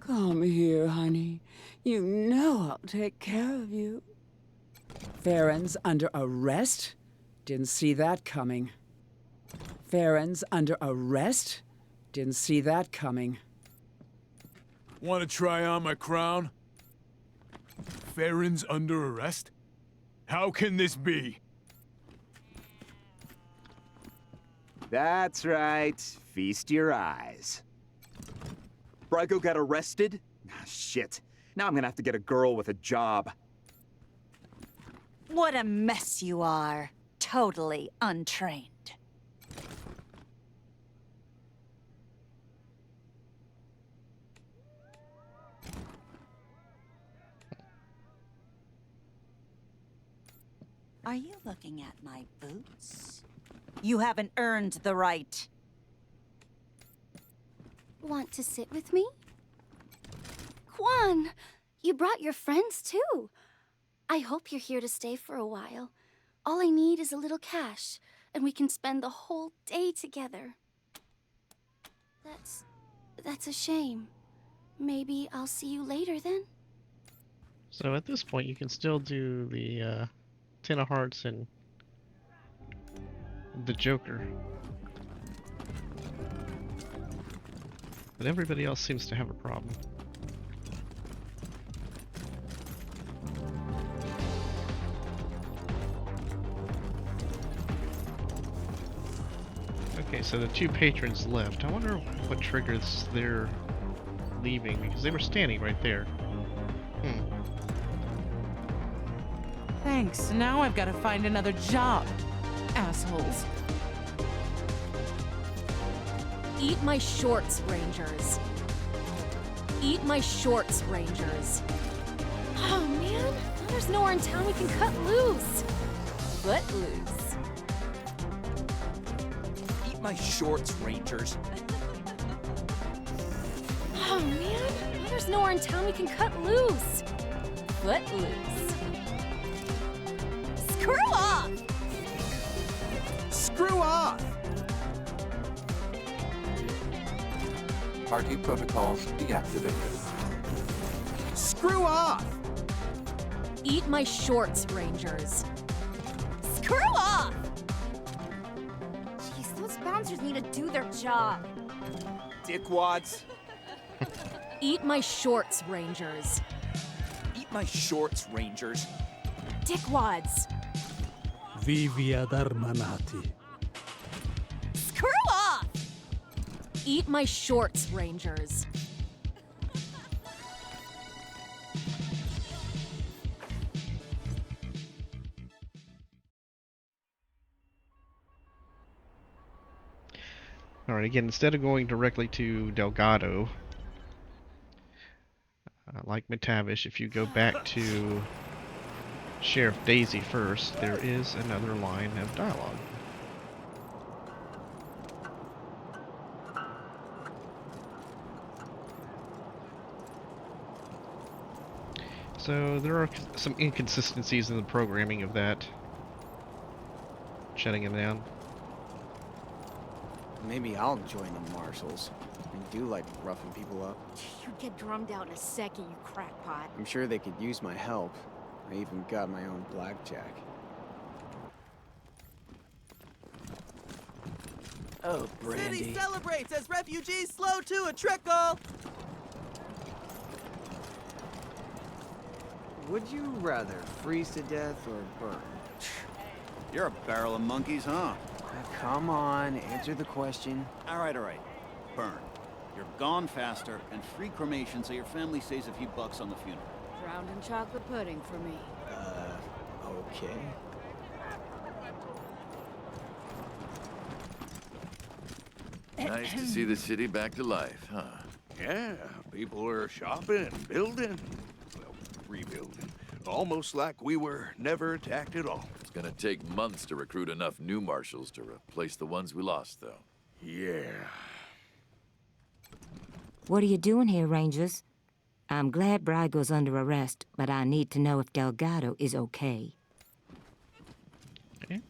Come here, honey. You know I'll take care of you. Faran's under arrest? Didn't see that coming. Faran's under arrest? Didn't see that coming. Want to try on my crown? Faran's under arrest? How can this be? That's right. Feast your eyes. Brygo got arrested? Ah, shit. Now I'm gonna have to get a girl with a job. What a mess you are. Totally untrained. Are you looking at my boots? You haven't earned the right. Want to sit with me? Quan, you brought your friends too. I hope you're here to stay for a while. All I need is a little cash, and we can spend the whole day together. That's a shame. Maybe I'll see you later then. So at this point, you can still do the Ten of Hearts and the Joker. But everybody else seems to have a problem. Okay, so the two patrons left. I wonder what triggers their leaving, because they were standing right there. Thanks. Now I've got to find another job. Assholes. Eat my shorts, Rangers. Eat my shorts, Rangers. Oh man, there's nowhere in town we can cut loose. Footloose. Eat my shorts, Rangers. Oh man, there's nowhere in town we can cut loose. Footloose. Screw off! Screw off! Party protocols deactivated. Screw off! Eat my shorts, Rangers. Screw off! Jeez, those bouncers need to do their job. Dickwads. Eat my shorts, Rangers. Eat my shorts, Rangers. Dickwads. Vivia Darmanati. Screw off! Eat my shorts, Rangers. Alright, again, instead of going directly to Delgado, like McTavish, if you go back to Sheriff Daisy first, there is another line of dialogue. So there are some inconsistencies in the programming of that. Shutting him down. Maybe I'll join the marshals. I do like roughing people up. You'd get drummed out in a second, you crackpot. I'm sure they could use my help. I even got my own blackjack. Oh, Brandy. City celebrates as refugees slow to a trickle! Would you rather freeze to death or burn? You're a barrel of monkeys, huh? Come on, answer the question. All right. Burn. You're gone faster, and free cremation so your family saves a few bucks on the funeral. Drowned in chocolate pudding for me. Okay. Nice to see the city back to life, huh? Yeah, people are shopping, building, well, rebuilding. Almost like we were never attacked at all. It's gonna take months to recruit enough new marshals to replace the ones we lost, though. Yeah. What are you doing here, Rangers? I'm glad Brygo's under arrest, but I need to know if Delgado is okay. Okay.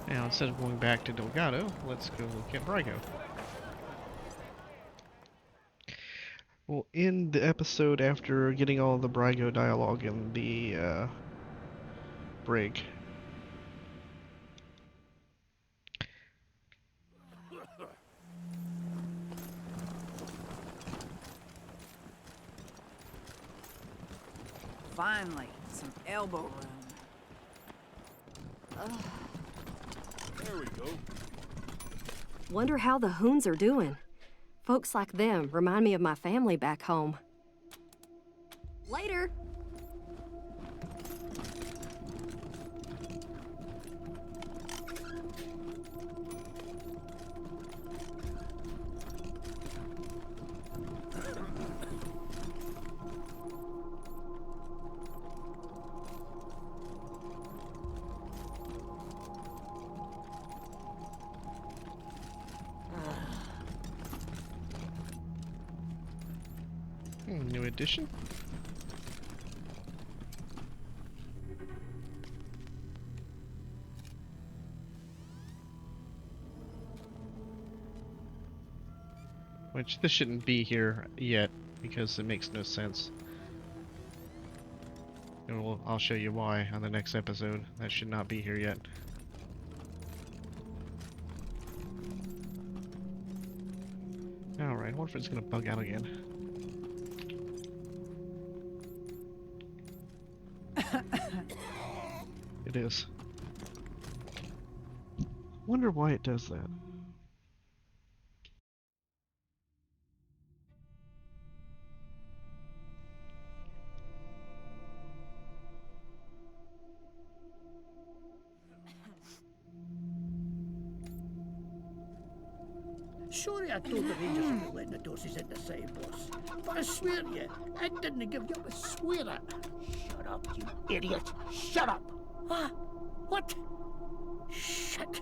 Now, instead of going back to Delgado, let's go look at Brygo. We'll end the episode after getting all the Brygo dialogue in the brig. Finally, some elbow room. There we go. Wonder how the Hoons are doing. Folks like them remind me of my family back home. Later. New edition. Which this shouldn't be here yet because it makes no sense. And I'll show you why on the next episode. That should not be here yet. Alright, I wonder if it's gonna bug out again. It is. Wonder why it does that. Sorry I told the Rangers about letting the Dorseys in the same boss. But I swear to you, I didn't give you up, I swear it. Shut up, you idiot! Shut up! What? Shit!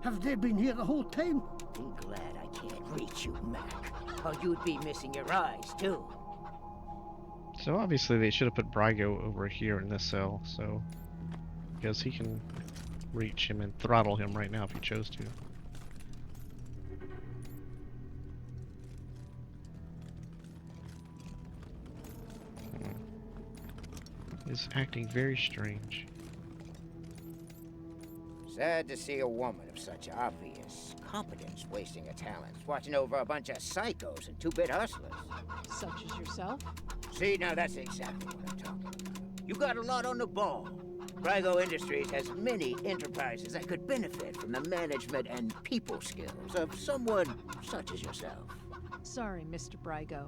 Have they been here the whole time? Be glad I can't reach you, Mac. Or you'd be missing your eyes, too. So obviously they should have put Brygo over here in this cell, so... because he can reach him and throttle him right now if he chose to. Is acting very strange. Sad to see a woman of such obvious competence wasting her talents, watching over a bunch of psychos and two-bit hustlers. Such as yourself? See, now that's exactly what I'm talking about. You got a lot on the ball. Brygo Industries has many enterprises that could benefit from the management and people skills of someone such as yourself. Sorry, Mr. Brygo.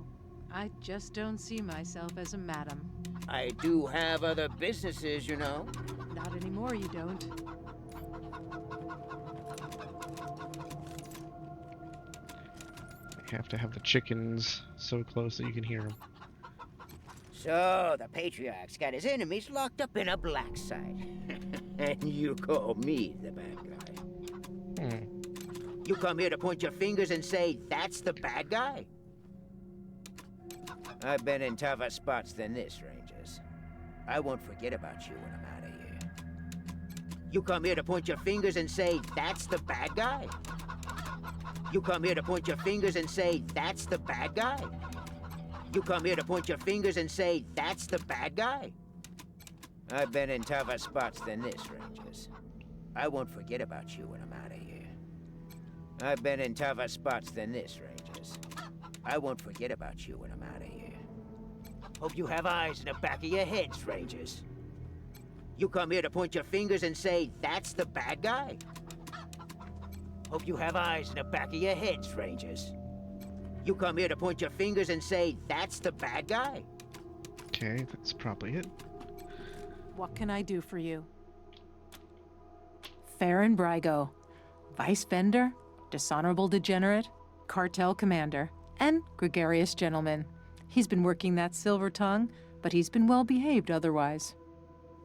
I just don't see myself as a madam. I do have other businesses, you know. Not anymore, you don't. You have to have the chickens so close that you can hear them. So, the Patriarch's got his enemies locked up in a black site. And you call me the bad guy. You come here to point your fingers and say, that's the bad guy? I've been in tougher spots than this, Rangers. I won't forget about you when I'm out of here. You come here to point your fingers and say, that's the bad guy? You come here to point your fingers and say, that's the bad guy? You come here to point your fingers and say, that's the bad guy? I've been in tougher spots than this, Rangers. I won't forget about you when I'm out of here. I've been in tougher spots than this, Rangers. I won't forget about you when I'm out of here. Hope you have eyes in the back of your heads, Rangers. You come here to point your fingers and say, that's the bad guy? Hope you have eyes in the back of your heads, Rangers. You come here to point your fingers and say, that's the bad guy? Okay, that's probably it. What can I do for you? Faran Brygo, vice vendor, dishonorable degenerate, cartel commander, and gregarious gentleman. He's been working that silver tongue, but he's been well behaved otherwise.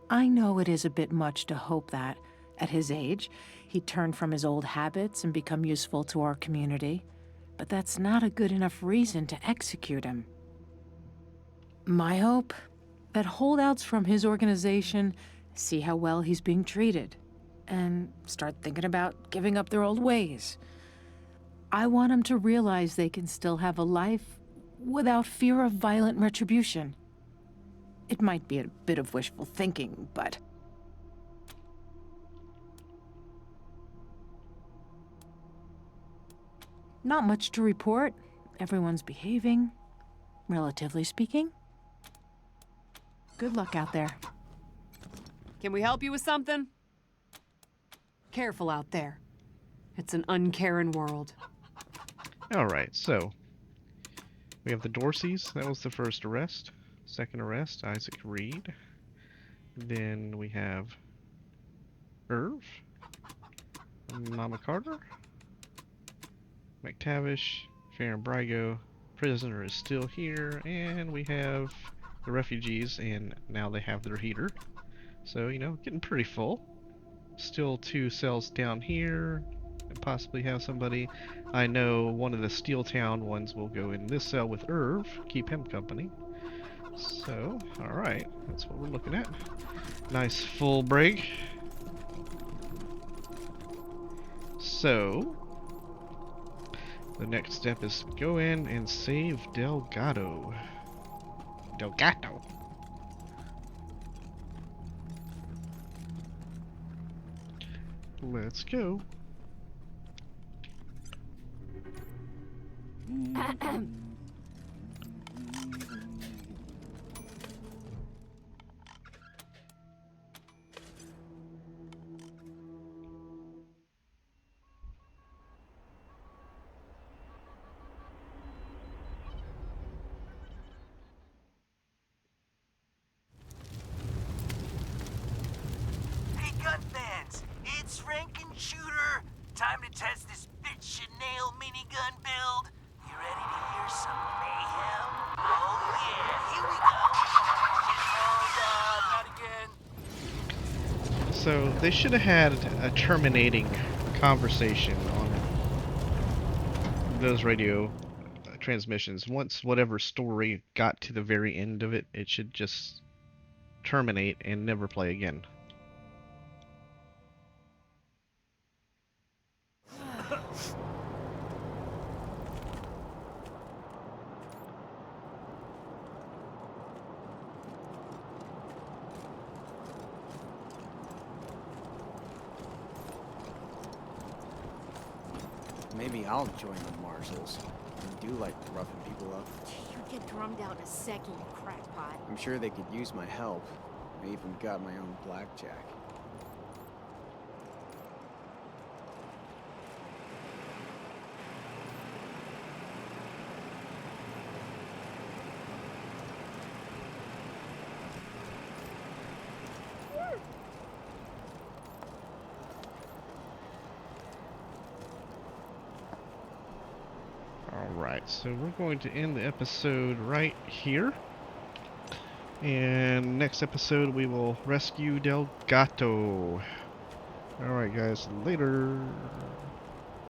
I know it is a bit much to hope that, at his age, he'd turn from his old habits and become useful to our community, but that's not a good enough reason to execute him. My hope? That holdouts from his organization see how well he's being treated and start thinking about giving up their old ways. I want them to realize they can still have a life without fear of violent retribution. It might be a bit of wishful thinking, but... Not much to report. Everyone's behaving, relatively speaking. Good luck out there. Can we help you with something? Careful out there. It's an uncaring world. Alright, so we have the Dorseys. That was the first arrest. Second arrest, Isaac Reed. Then we have Irv, Mama Carter, McTavish, Faran Brygo. Prisoner is still here, and we have the refugees, and now they have their heater. So, you know, getting pretty full. Still 2 cells down here, and possibly have somebody. I know one of the Steel Town ones will go in this cell with Irv, keep him company. So, alright, that's what we're looking at. Nice full break. So, the next step is go in and save Delgado. Delgado. Let's go. Hey, gun fans! It's Rankin Shooter! Time to test this bitch Chanel minigun build. You ready to hear some mayhem? Oh yeah, here we go! Get hold up, not again. So, they should have had a terminating conversation on those radio transmissions. Once whatever story got to the very end of it, it should just terminate and never play again. Maybe I'll join the marshals. I do like roughing people up. You'll get drummed out in a second, you crackpot. I'm sure they could use my help. I even got my own blackjack. Alright, so we're going to end the episode right here. And next episode we will rescue Delgado. Alright guys, later.